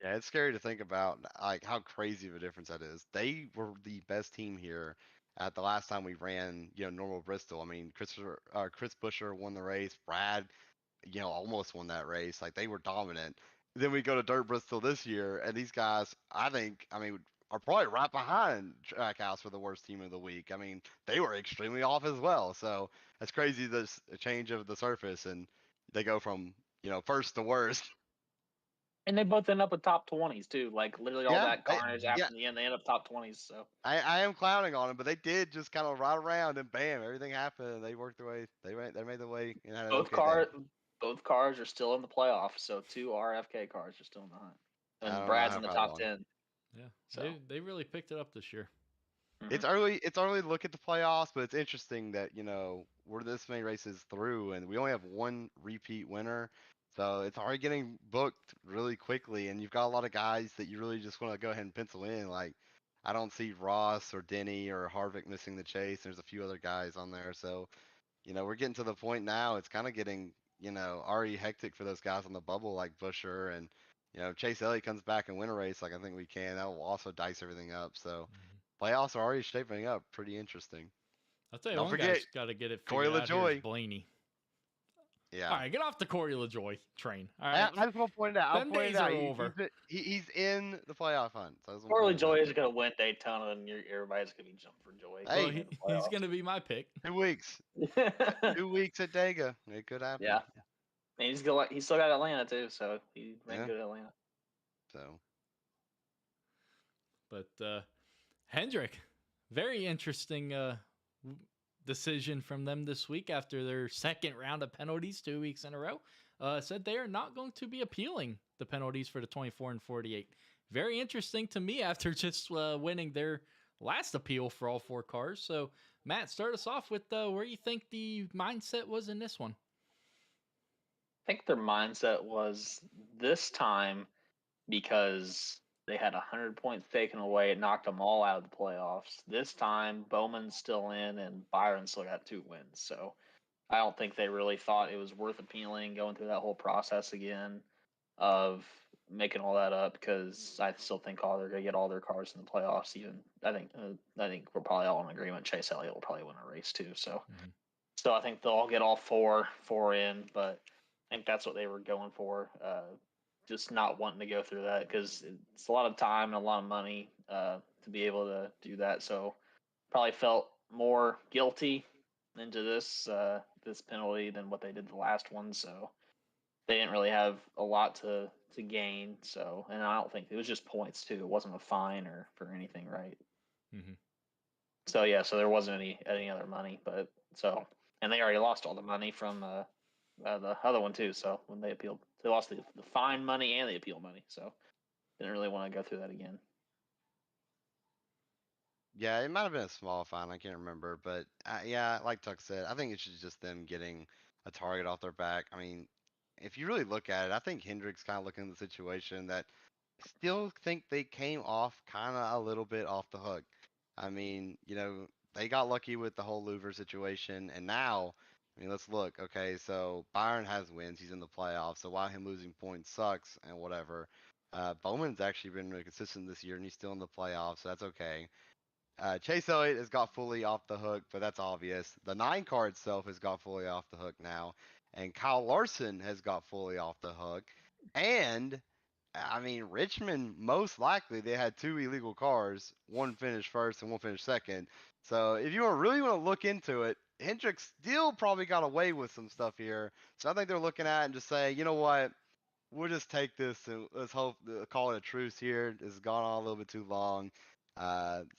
Yeah, it's scary to think about like how crazy of a difference that is. They were the best team here at the last time we ran, normal Bristol. I mean, Chris Buescher won the race. Brad, almost won that race. Like they were dominant. Then we go to Dirt Bristol this year, and these guys, I mean, are probably right behind Trackhouse for the worst team of the week. I mean, they were extremely off as well. So it's crazy this change of the surface, and they go from first to worst. And they both end up with top 20s too. Like literally all that carnage after the end, they end up top 20s. So I am clowning on them, but they did just kind of ride around and bam, everything happened. They worked their way. They made the way. Both cars are still in the playoffs. So 2 RFK cars are still in the hunt, and Brad's in the top 10. Yeah, so they really picked it up this year. Mm-hmm. It's early to look at the playoffs, but it's interesting that we're this many races through, and we only have one repeat winner. So it's already getting booked really quickly, and you've got a lot of guys that you really just want to go ahead and pencil in. Like, I don't see Ross or Denny or Harvick missing the chase. There's a few other guys on there. So, we're getting to the point now. It's kind of getting, already hectic for those guys on the bubble like Buescher. And, Chase Elliott comes back and win a race like I think we can. That will also dice everything up. So, playoffs are already shaping up pretty interesting. I'll tell you, one guy's got to get it figured out here is Blaney. Yeah. All right, get off the Corey LaJoy train. All right. I just want to point it out. Them days are over. He's in the playoff hunt. So Corey LaJoy is going to win Daytona, and everybody's going to be jumping for joy. Hey, well, he's going to be my pick. 2 weeks. 2 weeks at Dega. It could happen. Yeah. And he's still got Atlanta too, so he ran good at Atlanta. So. But Hendrick, Very interesting decision from them this week after their second round of penalties 2 weeks in a row. Said they are not going to be appealing the penalties for the 24 and 48. Very interesting to me after just winning their last appeal for all 4 cars. So, Matt, start us off with where you think the mindset was in this one. I think their mindset was this time because they had 100 points taken away. It knocked them all out of the playoffs. This time, Bowman's still in and Byron still got 2 wins. So I don't think they really thought it was worth appealing, going through that whole process again of making all that up, because I still think they're going to get all their cars in the playoffs. Even I think we're probably all in agreement. Chase Elliott will probably win a race too. So, so I think they'll all get all four in, but I think that's what they were going for. Just not wanting to go through that because it's a lot of time and a lot of money to be able to do that. So probably felt more guilty into this this penalty than what they did the last one. So they didn't really have a lot to gain. So, and I don't think it was just points too. It wasn't a fine or for anything, right? Mm-hmm. So yeah, so there wasn't any other money, but so, and they already lost all the money from the other one too. So when they appealed, they lost the fine money and the appeal money. So didn't really want to go through that again. Yeah, it might have been a small fine. I can't remember, but yeah, like Tuck said, I think it's just them getting a target off their back. I mean, if you really look at it, I think Hendrick's kind of looking at the situation that still think they came off kind of a little bit off the hook. I mean, they got lucky with the whole Louver situation, and now, I mean, let's look. Okay, so Byron has wins. He's in the playoffs. So while him losing points sucks and whatever, Bowman's actually been really consistent this year, and he's still in the playoffs, so that's okay. Chase Elliott has got fully off the hook, but that's obvious. The 9 car itself has got fully off the hook now, and Kyle Larson has got fully off the hook. And I mean, Richmond, most likely they had 2 illegal cars, one finished first and one finished second. So if you really want to look into it, Hendrick still probably got away with some stuff here. So I think they're looking at it and just say, you know what? We'll just take this and let's hope call it a truce here. This has gone on a little bit too long.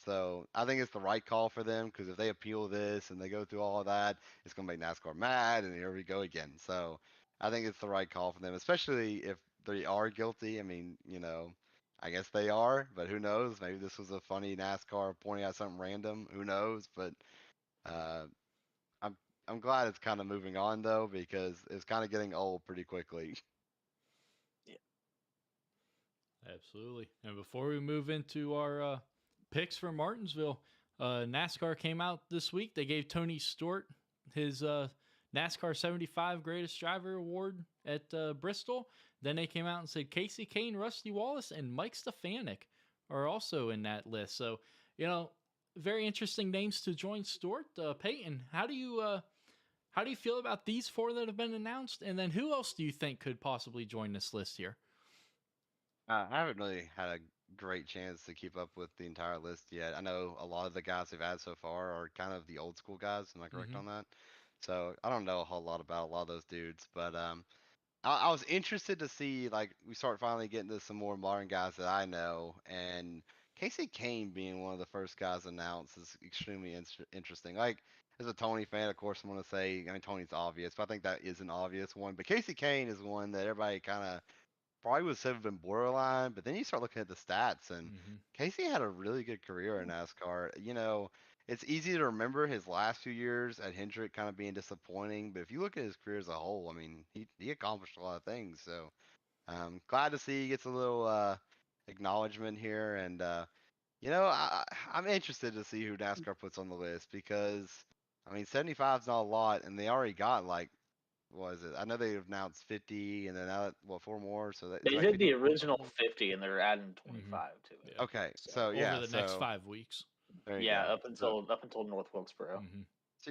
So I think it's the right call for them, because if they appeal this and they go through all of that, it's gonna make NASCAR mad, and here we go again. So I think it's the right call for them, especially if they are guilty. I mean, I guess they are, but who knows? Maybe this was a funny NASCAR pointing out something random. Who knows? But uh, I'm glad it's kind of moving on though, because it's kind of getting old pretty quickly. Absolutely. And before we move into our picks for Martinsville, NASCAR came out this week. They gave Tony Stewart his NASCAR 75 Greatest Driver Award at Bristol. Then they came out and said Casey Kane, Rusty Wallace, and Mike Stefanik are also in that list. So, very interesting names to join Stewart. Peyton, how do you feel about these 4 that have been announced? And then who else do you think could possibly join this list here? I haven't really had a great chance to keep up with the entire list yet. I know a lot of the guys they've had so far are kind of the old school guys. Am I correct on that? So I don't know a whole lot about a lot of those dudes, but I was interested to see, like, we start finally getting to some more modern guys that I know, and Casey Kane being one of the first guys announced is extremely interesting. Like, as a Tony fan, of course, I'm going to say, I mean, Tony's obvious, but I think that is an obvious one. But Casey Kane is one that everybody kind of probably would have been borderline, but then you start looking at the stats, and Casey had a really good career in NASCAR. It's easy to remember his last few years at Hendrick kind of being disappointing, but if you look at his career as a whole, I mean, he accomplished a lot of things. So glad to see he gets a little acknowledgement here, and I'm interested to see who NASCAR puts on the list, because I mean, 75 is not a lot, and they already got like, what is it? I know they announced 50, and then 4 more. So they like did 50. the original 50, and they're adding 25 to it. Yeah. Okay, so yeah, over the next 5 weeks. There you go. Up until North Wilkesboro.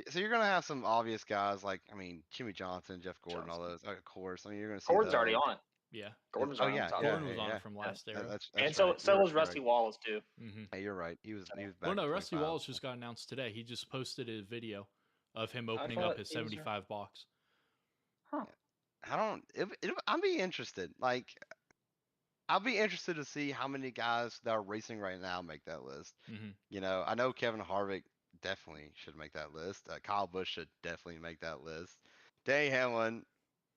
So you're gonna have some obvious guys like, I mean, Jimmy Johnson, Jeff Gordon, all those. Of course, I mean, you're gonna see Gordon's those. already on it. Yeah. Gordon's Oh on yeah, top. Gordon was on it from last era. That's and right. so was Rusty Wallace too. Hey, you're right. He was back. Well, no, in Rusty 25. Wallace just got announced today. He just posted a video of him opening up his 75 box. Huh. I don't. I'd be interested. Like, I'll be interested to see how many guys that are racing right now make that list. Mm-hmm. You know, I know Kevin Harvick definitely should make that list. Kyle Busch should definitely make that list. Danny Hamlin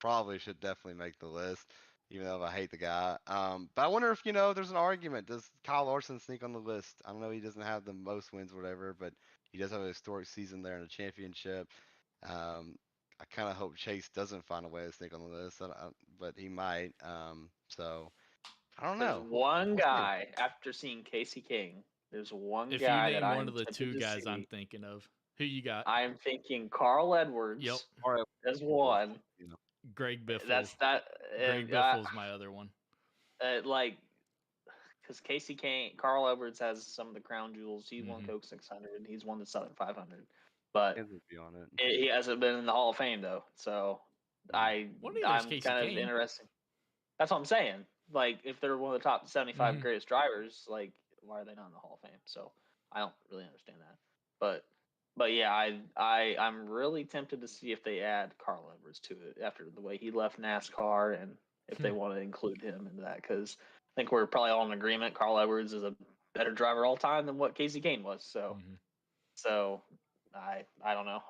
probably should definitely make the list, even though I hate the guy. But I wonder if, there's an argument. Does Kyle Larson sneak on the list? I don't know. He doesn't have the most wins, or whatever, but he does have a historic season there in the championship. I kind of hope Chase doesn't find a way to sneak on the list, but he might. So I don't There's know. one We'll see. guy after seeing Casey King. There's one If you guy that name one I'm of the tempted two to guys I'm see. thinking of, who you got? I'm thinking Carl Edwards Yep. All right. as one. Greg Biffle. That's that. Greg Biffle's my other one. Like, because Casey King, Carl Edwards has some of the crown jewels. He won Mhm. Coke 600. He's won the Southern 500, but Kansas will be on it. he hasn't been in the Hall of Fame though. So Mm. Well, neither is I'm Casey kind of Kane. interested. That's what I'm saying. Like, if they're one of the top 75 Mhm. greatest drivers, like, why are they not in the Hall of Fame? So I don't really understand that. But yeah, I'm really tempted to see if they add Carl Edwards to it after the way he left NASCAR, and if they want to include him into that, because I think we're probably all in agreement. Carl Edwards is a better driver all time than what Casey Kane was. So Mhm. so I don't know.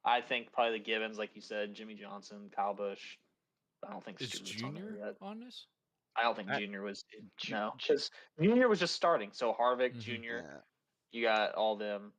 I think probably the Gibbons, like you said, Jimmy Johnson, Kyle Busch. I don't think Is Stewart's on there Junior yet. on this? I don't think I- Junior was Ju- no, Ju- because Junior was just starting. So Harvick, Mhm. Junior, Yeah. you got all them.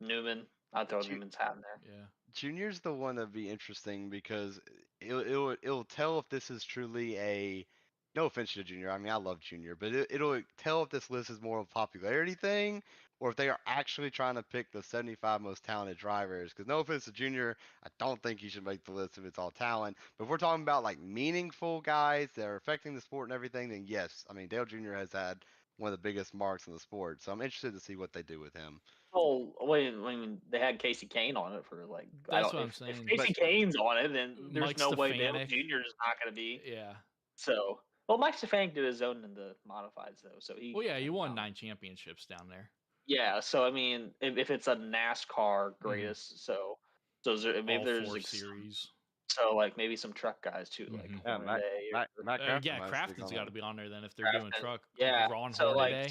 Newman, I'd throw Ju- Newman's hat in there. Yeah. Junior's the one that'd be interesting because it'll tell if this is truly a, no offense to Junior. I mean, I love Junior, but it'll tell if this list is more of a popularity thing or if they are actually trying to pick the 75 most talented drivers. Because no offense to Junior, I don't think he should make the list if it's all talent. But if we're talking about like meaningful guys that are affecting the sport and everything, then yes. I mean, Dale Jr. has had one of the biggest marks in the sport, so I'm interested to see what they do with him. Oh, wait, I mean, they had Casey Kane on it for like I That's don't. what I'm If saying. Casey Kane's on it, then there's Mike no way Dale Stefanik. Jr. is not going to be. Yeah. So, well, Mike Stefanik did his own in the modifieds though, so he. Well, yeah, he won um, 9 championships down there. Yeah, so I mean, if it's a NASCAR greatest, so is there, maybe All there's 4 series. so like maybe some truck guys too, like Mhm. Yeah, Hornaday or Matt Crafton Yeah, might stick Crafton's on got it. to be on there then if they're doing Crafton. truck. Yeah, Ron so Hornaday.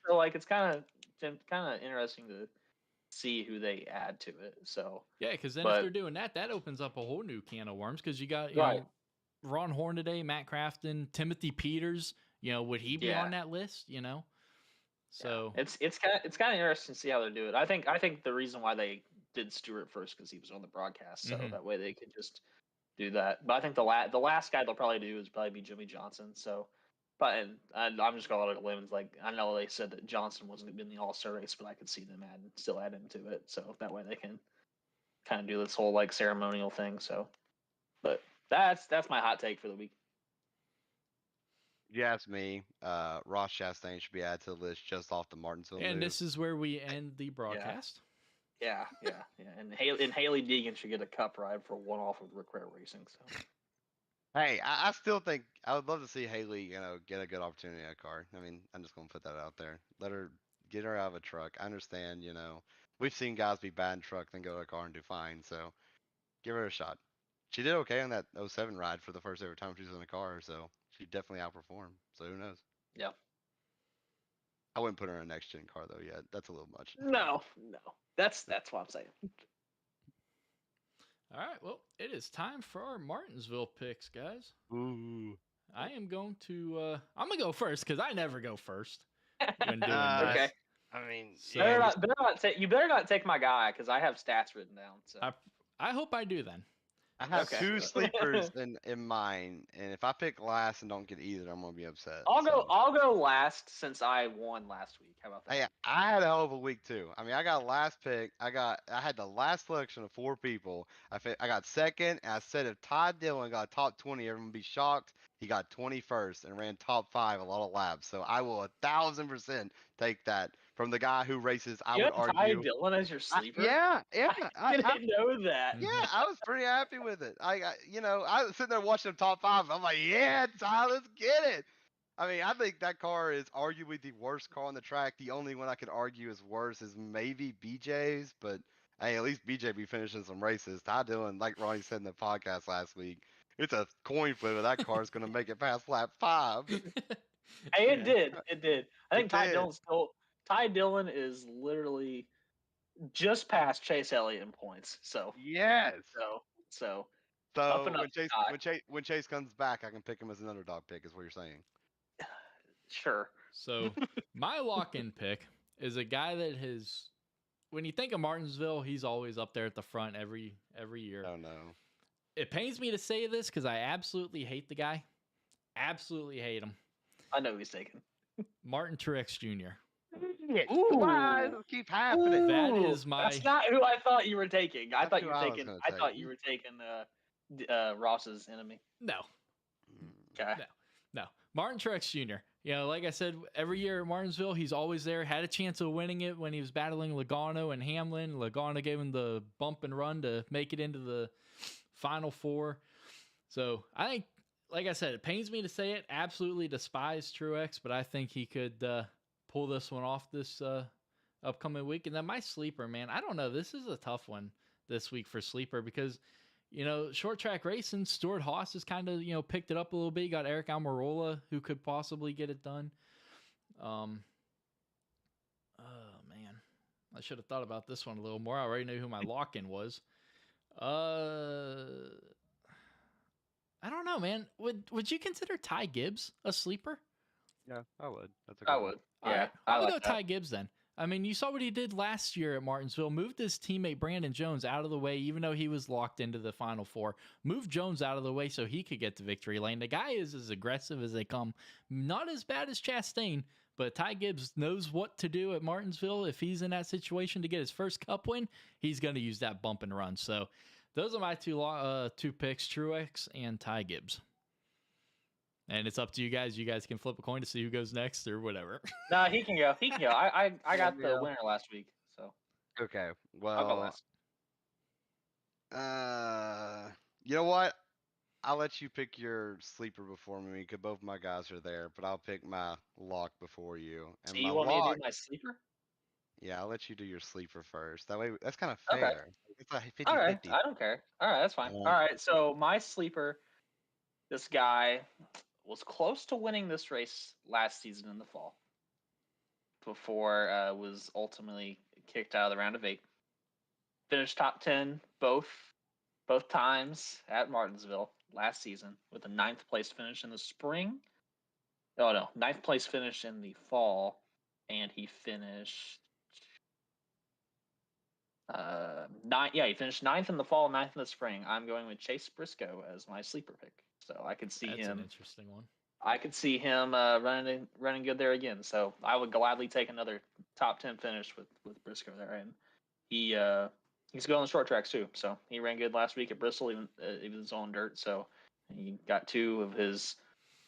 like it's kind of interesting to see who they add to it. So Yeah, because then if but- they're doing that, that opens up a whole new can of worms. Because you got Right. know Ron Hornaday, Matt Crafton, Timothy Peters. Would he be Yeah. on that list? So it's kind of interesting to see how they do it. I think the reason why they did Stewart first because he was on the broadcast, so Mhm. that way they could just do that. But I think the last guy they'll probably do is probably be Jimmy Johnson. So, but and I'm just going to limits. Like I know they said that Johnson wasn't in the All Star race, but I could see them still add him to it. So that way they can kind of do this whole like ceremonial thing. So, but that's my hot take for the week. If you ask me, Ross Chastain should be added to the list just off the Martinsville and move. this is where we end the broadcast. Yeah. And Haley Deegan should get a cup ride for one off of Rick Ware Racing. So. Hey, I still think I would love to see Haley, get a good opportunity at a car. I mean, I'm just gonna put that out there. Get her out of a truck. I understand, we've seen guys be bad in truck, then go to a car and do fine. So give her a shot. She did okay on that 07 ride for the first ever time she was in a car, so she definitely outperformed. So who knows? Yeah. I wouldn't put her in a next gen car though yet. That's a little much. No. That's what I'm saying. All right. Well, it is time for our Martinsville picks, guys. Ooh. I am going to. I'm gonna go first because I never go first when doing Okay. this. I mean, So- yeah, You better not take my guy because I have stats written down. So. I hope I do then. I have Okay. two sleepers in mine, and if I pick last and don't get either, I'm gonna be upset. I'll so. go last since I won last week. How about that? Hey, I had a hell of a week too. I mean, I got last pick. I had the last selection of 4 people. I got second, and I said if Todd Dillon got top 20, everyone would be shocked. He got 21st and ran top 5 a lot of laps. So I will 1,000% take that from the guy who races. I You would have Ty argue. Dillon as your sleeper? Yeah. I didn't know that. Yeah, I was pretty happy with it. I was sitting there watching the top 5. I'm like, yeah, Ty, let's get it. I mean, I think that car is arguably the worst car on the track. The only one I could argue is worse is maybe BJ's, but hey, at least BJ be finishing some races. Ty Dillon, like Ronnie said in the podcast last week, It's a coin flip. That car's gonna make it past lap 5. Hey, it Yeah. did. It did. I think It did. Ty Dillon is literally just past Chase Elliott in points. Yes. So up So and up, when Chase Ty. when Chase comes back, I can pick him as an underdog pick. Is what you're saying? Sure. So my lock-in pick is a guy that has. When you think of Martinsville, he's always up there at the front every year. Oh no. It pains me to say this because I absolutely hate the guy. Absolutely hate him. I know he's taken. Martin Truex Jr. Why does it keep happening? That Ooh, is my- That's not who I thought you were taking. I That's thought who you were I was taking. gonna I take. thought you were taking Ross's enemy. No, Okay. no. Martin Truex Jr. You know, like I said, every year at Martinsville, he's always there. Had a chance of winning it when he was battling Logano and Hamlin. Logano gave him the bump and run to make it into the Final Four. So I think, like I said, it pains me to say it. Absolutely despise Truex, but I think he could pull this one off this upcoming week. And then my sleeper, man, I don't know. This is a tough one this week for sleeper because, you know, short track racing, Stuart Haas has kind of, you know, picked it up a little bit. You got Eric Almirola who could possibly get it done. Oh man, I should have thought about this one a little more. I already knew who my lock-in was. I don't know, man. Would you consider Ty Gibbs a sleeper? Yeah, I would. That's a I good one. would. All Yeah, right, I I'll like go that. Ty Gibbs then. I mean, you saw what he did last year at Martinsville. Moved his teammate Brandon Jones out of the way, even though he was locked into the Final Four. Moved Jones out of the way so he could get to victory lane. The guy is as aggressive as they come. Not as bad as Chastain, but Ty Gibbs knows what to do at Martinsville. If he's in that situation to get his first Cup win, he's going to use that bump and run. So those are my two picks, Truex and Ty Gibbs. And it's up to you guys. You guys can flip a coin to see who goes next or whatever. No, he can go. He can go. I got the Yeah. winner last week, so Okay. I'll go Well, last. you know what? I'll let you pick your sleeper before me because both my guys are there, but I'll pick my lock before you. And So my you want me to lock, do my sleeper? yeah, I'll let you do your sleeper first. That way, that's kind of Okay. fair. It's a 50 All right. 50. I don't care. All right, that's fine. Um, All right. So my sleeper, this guy was close to winning this race last season in the fall before was ultimately kicked out of the round of 8. Finished top 10 both times at Martinsville last season with a 9th place finish in the spring. Oh no, 9th place finish in the fall, and he finished he finished 9th in the fall, 9th in the spring. I'm going with Chase Briscoe as my sleeper pick. So I could see That's an him. interesting one. I could see him running good there again. So I would gladly take another top 10 finish with Briscoe there, and he's good on the short tracks too. So he ran good last week at Bristol, even his own dirt. So he got 2 of his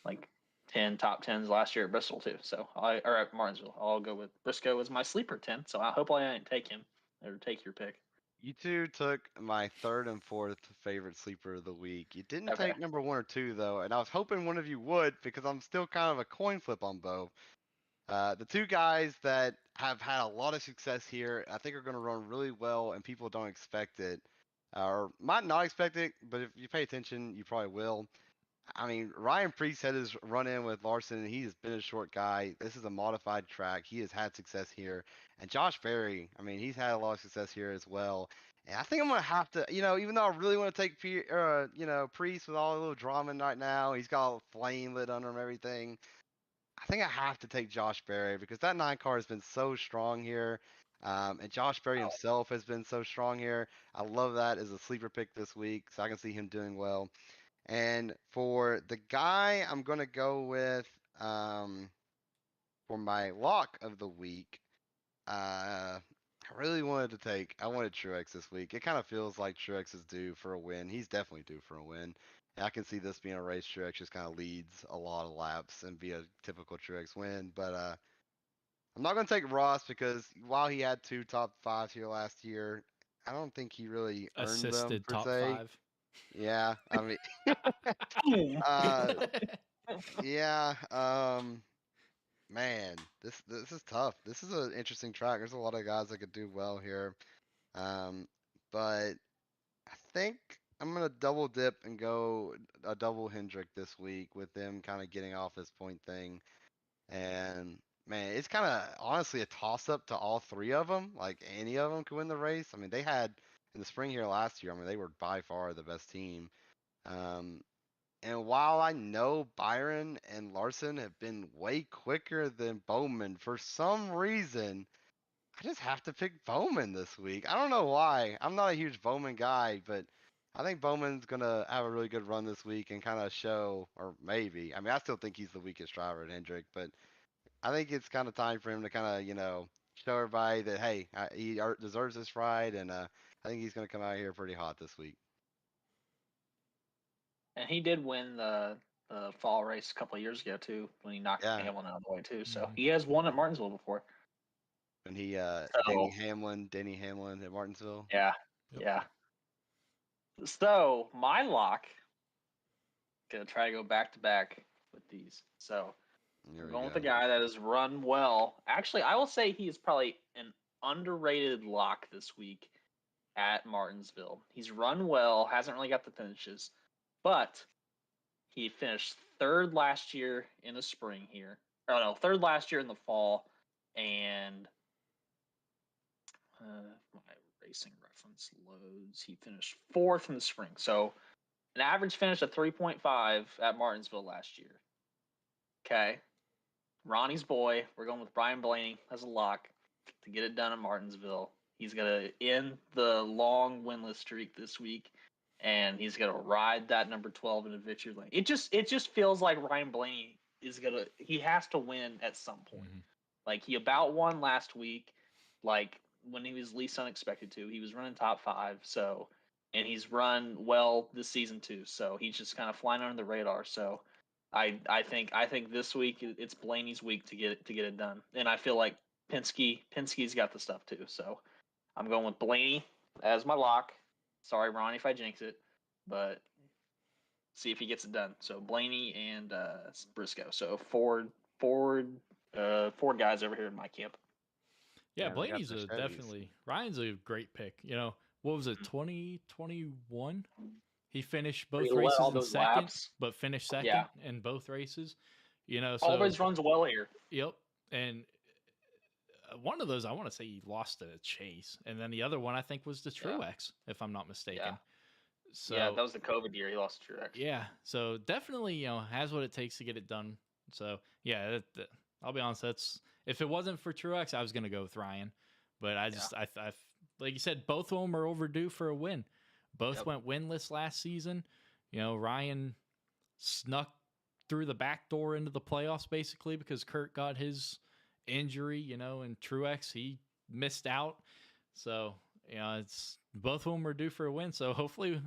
like 10 top 10s last year at Bristol too. So or at Martinsville. I'll go with Briscoe as my sleeper 10. So I hope I didn't take him or take your pick. you two took my third and fourth favorite sleeper of the week. You didn't Okay. take number 1 or 2 though, and I was hoping one of you would because I'm still kind of a coin flip on both. The 2 guys that have had a lot of success here, I think are going to run really well, and people don't expect it, or might not expect it, but if you pay attention, you probably will. I mean, Ryan Preece had his run in with Larson, and he has been a short guy. This is a modified track. He has had success here. And Josh Berry, I mean, he's had a lot of success here as well. And I think I'm going to have to, even though I really want to take, Preece with all the little drama right now, he's got a flame lit under him, and everything. I think I have to take Josh Berry because that 9 car has been so strong here. And Josh Berry himself has been so strong here. I love that as a sleeper pick this week, so I can see him doing well. And for the guy I'm going to go with for my lock of the week, I wanted Truex this week. It kind of feels like Truex is due for a win. He's definitely due for a win. And I can see this being a race Truex just kind of leads a lot of laps and be a typical Truex win. But I'm not going to take Ross because while he had 2 top 5s here last year, I don't think he really earned them Assisted per top se. 5. Yeah, I mean, yeah, man, this is tough. This is an interesting track. There's a lot of guys that could do well here, but I think I'm gonna double dip and go a double Hendrick this week with them kind of getting off this point thing. And man, it's kind of honestly a toss up to all three of them. Like any of them could win the race. I mean, they had in the spring here last year. I mean, they were by far the best team. Um, and while I know Byron and Larson have been way quicker than Bowman, for some reason, I just have to pick Bowman this week. I don't know why. I'm not a huge Bowman guy, but I think Bowman's gonna have a really good run this week and kind of show, or maybe. I mean, I still think he's the weakest driver at Hendrick, but I think it's kind of time for him to kind of, show everybody that hey, he deserves this ride, and I think he's gonna come out here pretty hot this week. And he did win the fall race a couple of years ago too, when he knocked Yeah, Hamlin out of the way too. So Mhm. he has won at Martinsville before. and he So Denny Hamlin at Martinsville. yeah, Yep. yeah. So my lock, gonna try to go back to back with these. So Here I'm we going with the go. guy that has run well. Actually, I will say he is probably an underrated lock this week at Martinsville. He's run well, hasn't really got the finishes, but he finished third last year in the spring here. Oh no, third last year in the fall, and my racing reference loads. He finished fourth in the spring, so an average finish of 3.5 at Martinsville last year. Okay, Ronnie's boy. We're going with Brian Blaney as a lock to get it done at Martinsville. He's gonna end the long winless streak this week, and he's gonna ride that number 12 in a victory lane. It just feels like Ryan Blaney is gonna. He has to win at some point. Mhm. Like he about won last week, like when he was least unexpected to. He was running top 5, so and he's run well this season too. So he's just kind of flying under the radar. So I think this week it's Blaney's week to get it done, and I feel like Penske's got the stuff too. So I'm going with Blaney as my lock. Sorry, Ronnie, if I jinx it, but see if he gets it done. So Blaney and Briscoe. So Ford guys over here in my camp. Yeah, Yeah, they got Blaney's the a Chevys. definitely Ryan's a great pick. What was it, 2021? He finished both He led races all in those second, laps. but finished second Yeah. in both races. So Always runs well here. yep. And one of those, I want to say he lost to Chase, and then the other one I think was the Yeah. Truex, if I'm not mistaken. Yeah. So Yeah, that was the COVID year. He lost to Truex. yeah, so definitely has what it takes to get it done. So yeah, I'll be honest. That's if it wasn't for Truex, I was gonna go with Ryan, but I just I like you said, both of them are overdue for a win. Both Yep. went winless last season. Ryan snuck through the back door into the playoffs basically because Kurt got his injury. And Truex he missed out. So it's both of them are due for a win. So hopefully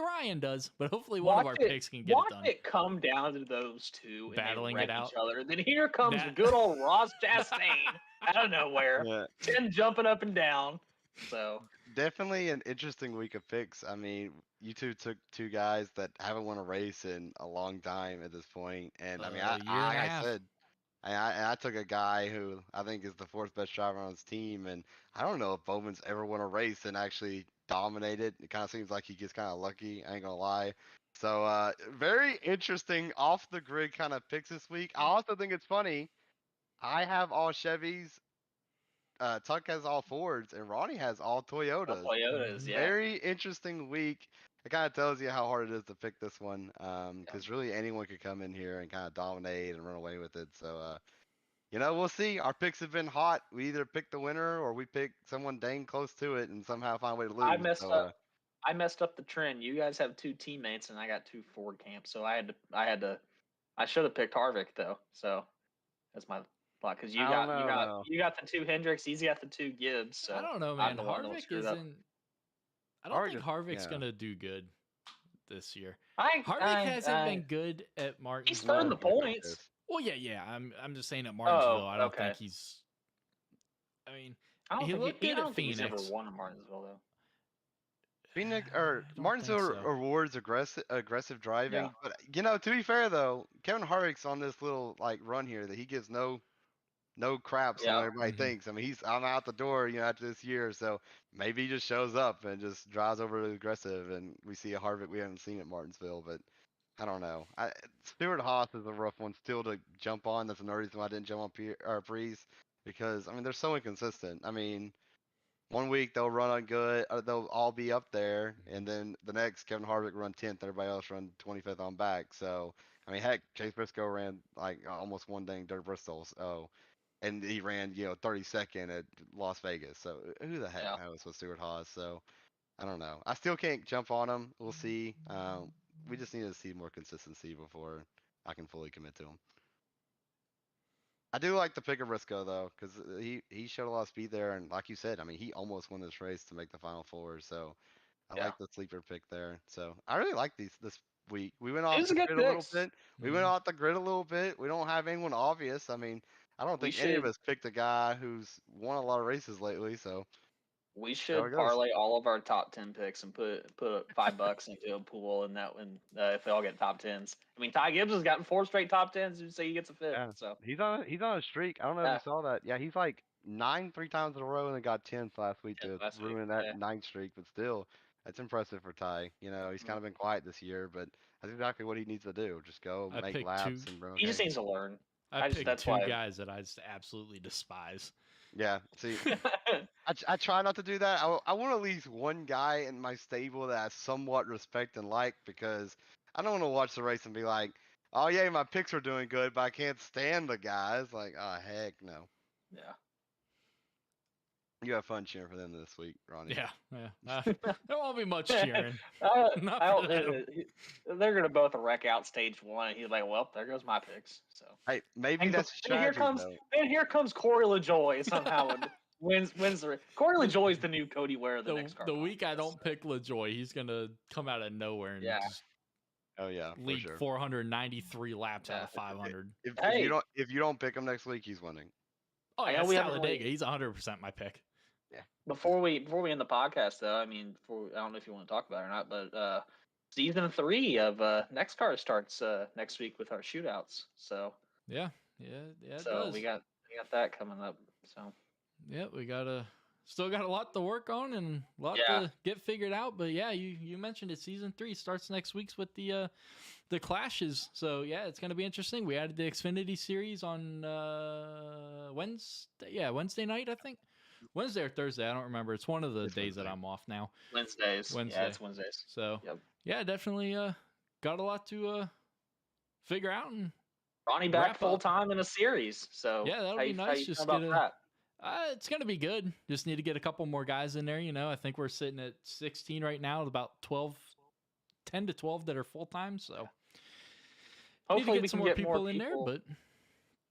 Ryan does, but hopefully one of our picks can get it done. Watch it come down to those two and Battling they it wreck out. each other. Then here comes That- good old Ross Chastain out of nowhere, Yeah, 10 jumping up and down. So definitely an interesting week of picks. I mean, you two took two guys that haven't won a race in a long time at this point, and I mean, A year and a like I half. said, I took a guy who I think is the fourth best driver on his team, and I don't know if Bowman's ever won a race and actually dominated. It kind of seems like he gets kind of lucky. I ain't gonna lie. So very interesting off the grid kind of picks this week. I also think it's funny. I have all Chevys. Tuck has all Fords, and Ronnie has all Toyotas. Toyotas, yeah. Very interesting week. It kind of tells you how hard it is to pick this one, because really anyone could come in here and kind of dominate and run away with it. So, we'll see. Our picks have been hot. We either pick the winner or we pick someone dang close to it and somehow find a way to lose. I messed So, up. I messed up the trend. You guys have 2 teammates, and I got 2 Ford camps. So I should have picked Harvick though. So that's my thought because I don't know. you got the 2 Hendricks. He's got the 2 Gibbs. So I don't know, I'm man. the one that was Harvick screwed up. isn't. I don't think Harvick- Harvick's yeah. gonna do good this year. Harvick Harvick hasn't been good at Martinsville. He's third in the points. Well, yeah. I'm just saying at Martinsville. I don't okay. think he's. I mean, I don't he think looked I good don't at think he's ever Phoenix. won in Martinsville though. Phoenix I or don't Martinsville think so. rewards aggressive driving, Yeah. but to be fair though, Kevin Harvick's on this little like run here that he gives no no crap, so Yeah. everybody thinks. I mean, I'm out the door, after this year, so maybe he just shows up and just drives over to aggressive, and we see a Harvick we haven't seen at Martinsville. But I don't know. Stewart Haas is a rough one still to jump on. That's another reason why I didn't jump on Breeze, because I mean they're so inconsistent. I mean, one week they'll run on good, they'll all be up there, and then the next Kevin Harvick run 10th, everybody else run 25th on back. So I mean, heck, Chase Briscoe ran like almost one dang dirt Bristol. So and he ran 32nd at Las Vegas. So who the heck Yeah. knows with Stewart Haas? So I don't know. I still can't jump on him. We'll see. We just need to see more consistency before I can fully commit to him. I do like the pick of Briscoe though, because he showed a lot of speed there, and like you said, I mean he almost won this race to make the final four. So I Yeah. like the sleeper pick there. So I really like this week. We went It off was the a good grid a little picks. bit. We went off the grid a little bit. We don't have anyone obvious. I mean, I don't We think any of should us picked a guy who's won a lot of races lately. So we how it should goes. parlay all of our top 10 picks and put $5 into a pool, and that one if they all get top 10s. I mean, Ty Gibbs has gotten 4 straight top 10s. You say he gets a fifth. Yeah, So he's on a streak. I don't know if yeah, you saw that. Yeah, he's like 9 3 times in a row and then got 10th last week 10th to last week. ruin that Yeah. 9th streak. But still, that's impressive for Ty. He's kind of been quiet this year, but that's exactly what he needs to do. Just go I make picked two. laps and run He just okay. needs to learn. I picked That's two why. guys that I just absolutely despise. Yeah, see, I try not to do that. I want at least one guy in my stable that I somewhat respect and like, because I don't want to watch the race and be like, oh yeah, my picks are doing good, but I can't stand the guys. Like, oh heck no. Yeah. You have fun cheering for them this week, Ronnie. Yeah, yeah. There won't be much cheering. I Not don't, for them. they're gonna both wreck out stage one, and he's like, "Well, there goes my picks." So Hey, maybe and, that's a and here strategy comes though. and here comes Corey LaJoy somehow and wins the race. Corey LaJoy is the new Cody Ware of the next car. The week I podcast, don't so. pick LaJoy, he's gonna come out of nowhere and Yeah. just Oh yeah, for lead sure. 493 laps out Yeah. of 500. If Hey. if you don't pick him next week, he's winning. Oh I yeah, know we haven't Talladega. really- He's 100% my pick. Before we end the podcast, though, I mean, I don't know if you want to talk about it or not, but season 3 of NEXXTCAR starts next week with our shootouts. So Yeah, it so does. we got that coming up. So Yeah, we still got a lot to work on and a lot Yeah. to get figured out. But yeah, you mentioned it. Season 3 starts next week's with the clashes. So yeah, it's gonna be interesting. We added the Xfinity series on Wednesday. Yeah, Wednesday night, I think. Wednesday or Thursday, I don't remember. It's one of the It's days that Wednesday. I'm off now. Wednesdays. Wednesday. Yeah, it's Wednesdays. So Yep. yeah, definitely got a lot to figure out, and Ronnie Wrap back up. full time in a series. So Yeah, that'll how be you- how nice. you Just feel about get that? it's gonna be good. Just need to get a couple more guys in there. I think we're sitting at 16 right now, about 10 to 12 that are full time. So need to Hopefully get we some can more get people more in there. people. But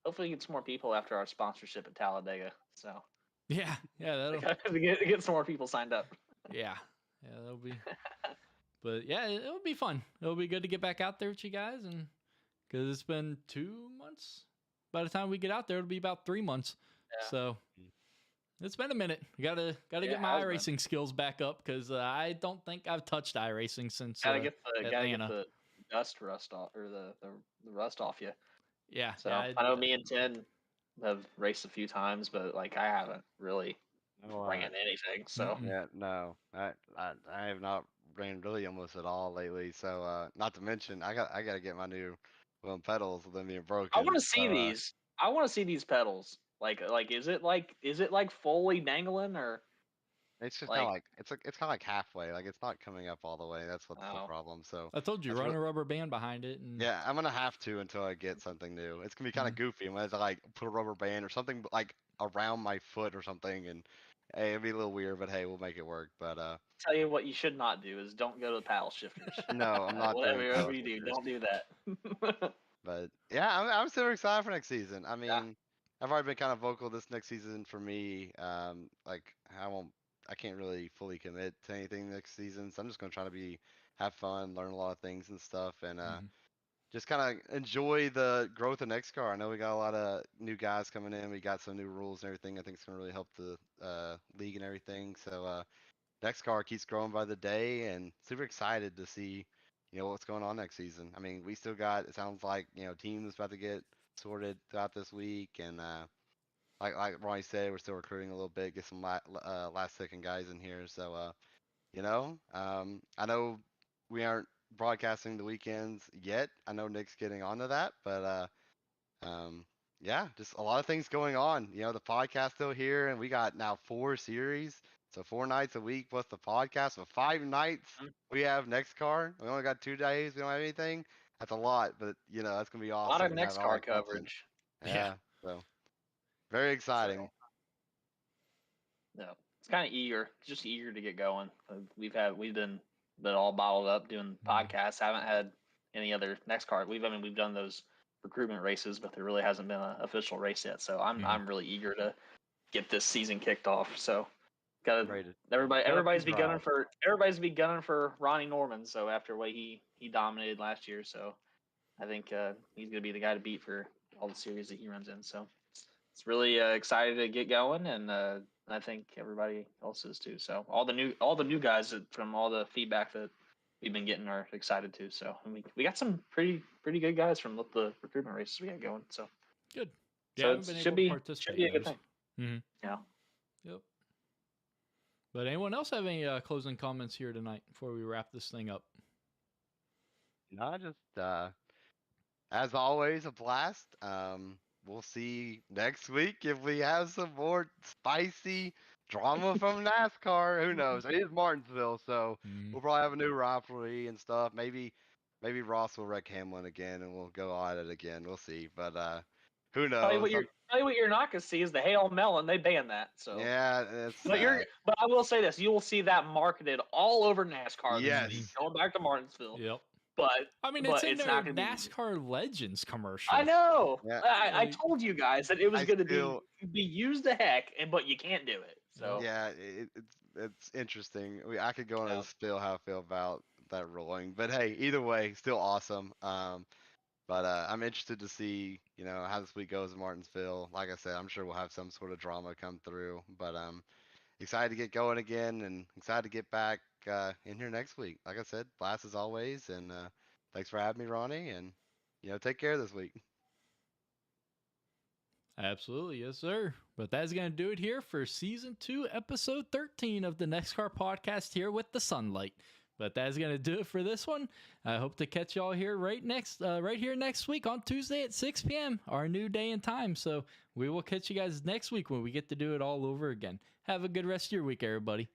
Hopefully we get some more people after our sponsorship at Talladega. So yeah, that'll get some more people signed up. yeah, that'll be. But yeah, it'll be fun. It'll be good to get back out there with you guys, and because it's been 2 months. By the time we get out there, it'll be about 3 months. Yeah. So it's been a minute. Gotta Yeah, get it my has been. iRacing skills back up, because I don't think I've touched iRacing since Gotta get Atlanta. the rust off, or the rust off you. Yeah, So yeah, I know me and Tin have raced a few times, but like I haven't really No, ran anything. So Mm-mm. yeah, no, I have not ran really almost at all lately. So not to mention, I got to get my new pedals with them being broken. I want to see So, these. I want to see these pedals. Like is it like fully dangling, or It's just like- kind of like it's kind of like halfway. Like it's not coming up all the way. That's what's the Oh. problem. So I told you, That's run what- a rubber band behind it, and yeah, I'm gonna have to until I get something new. It's gonna be kind of goofy. I'm gonna have to like put a rubber band or something like around my foot or something, and hey, it'll be a little weird, but hey, we'll make it work. But tell you what you should not do is don't go to the paddle shifters. no, I'm not doing Whatever paddle you do, shifters. don't do that. But yeah, I'm super excited for next season. I mean, I've already been kind of vocal this next season for me. Like I can't really fully commit to anything next season, so I'm just gonna try to have fun, learn a lot of things and stuff, and Mhm. just kind of enjoy the growth of NEXXTCAR. I know we got a lot of new guys coming in. We got some new rules and everything. I think it's gonna really help the league and everything. So NEXXTCAR keeps growing by the day, and super excited to see what's going on next season. I mean, we still got, it sounds like teams about to get sorted throughout this week, and like Ronnie said, we're still recruiting a little bit, get some last second guys in here. So I know we aren't broadcasting the weekends yet. I know Nick's getting onto that, but yeah, just a lot of things going on. The podcast still here, and we got now 4 series, so 4 nights a week plus the podcast. So 5 nights we have NEXXTCAR. We only got 2 days. We don't have anything. That's a lot, but that's gonna be A lot of awesome to have all NEXXTCAR that content. coverage. Yeah, so very exciting. So, no, it's kind of just eager to get going. We've been all bottled up doing podcasts. Haven't had any other NEXXTCAR. We've done those recruitment races, but there really hasn't been an official race yet. So I'm really eager to get this season kicked off. So everybody's be gunning for Ronnie Norman. So after what he dominated last year, so I think he's gonna be the guy to beat for all the series that he runs in. So it's really excited to get going, and I think everybody else is too. So all the new guys from all the feedback that we've been getting are excited too. So we got some pretty good guys from the recruitment races we got going. So good. So it should be a good thing. Mm-hmm. Yeah. Yep. But anyone else have any closing comments here tonight before we wrap this thing up? No, just as always, a blast. We'll see next week if we have some more spicy drama from NASCAR. Who knows? It is Martinsville, so we'll probably have a new rivalry and stuff. Maybe Ross will wreck Hamlin again, and we'll go at it again. We'll see. But who knows? Probably what you're not gonna see is the Hail Melon. They banned that. So yeah, it's. But I will say this: you will see that marketed all over NASCAR. Yes. This week, going back to Martinsville. Yep. But I mean, it's in their NASCAR Legends commercial. I know. Yeah. I told you guys that it was going to be used to heck, but you can't do it. So yeah, it's interesting. I could go into the spiel how I feel about that ruling, but hey, either way, still awesome. But I'm interested to see how this week goes in Martinsville. Like I said, I'm sure we'll have some sort of drama come through, but excited to get going again and excited to get back in here next week. Like I said, blast as always, and thanks for having me, Ronnie, and take care this week. Absolutely, yes, sir. But that's going to do it here for Season 2, Episode 13 of the NEXXTCAR podcast here with the Sunlight. But that's going to do it for this one. I hope to catch y'all here right here next week on Tuesday at 6 p.m., our new day and time. So we will catch you guys next week when we get to do it all over again. Have a good rest of your week, everybody.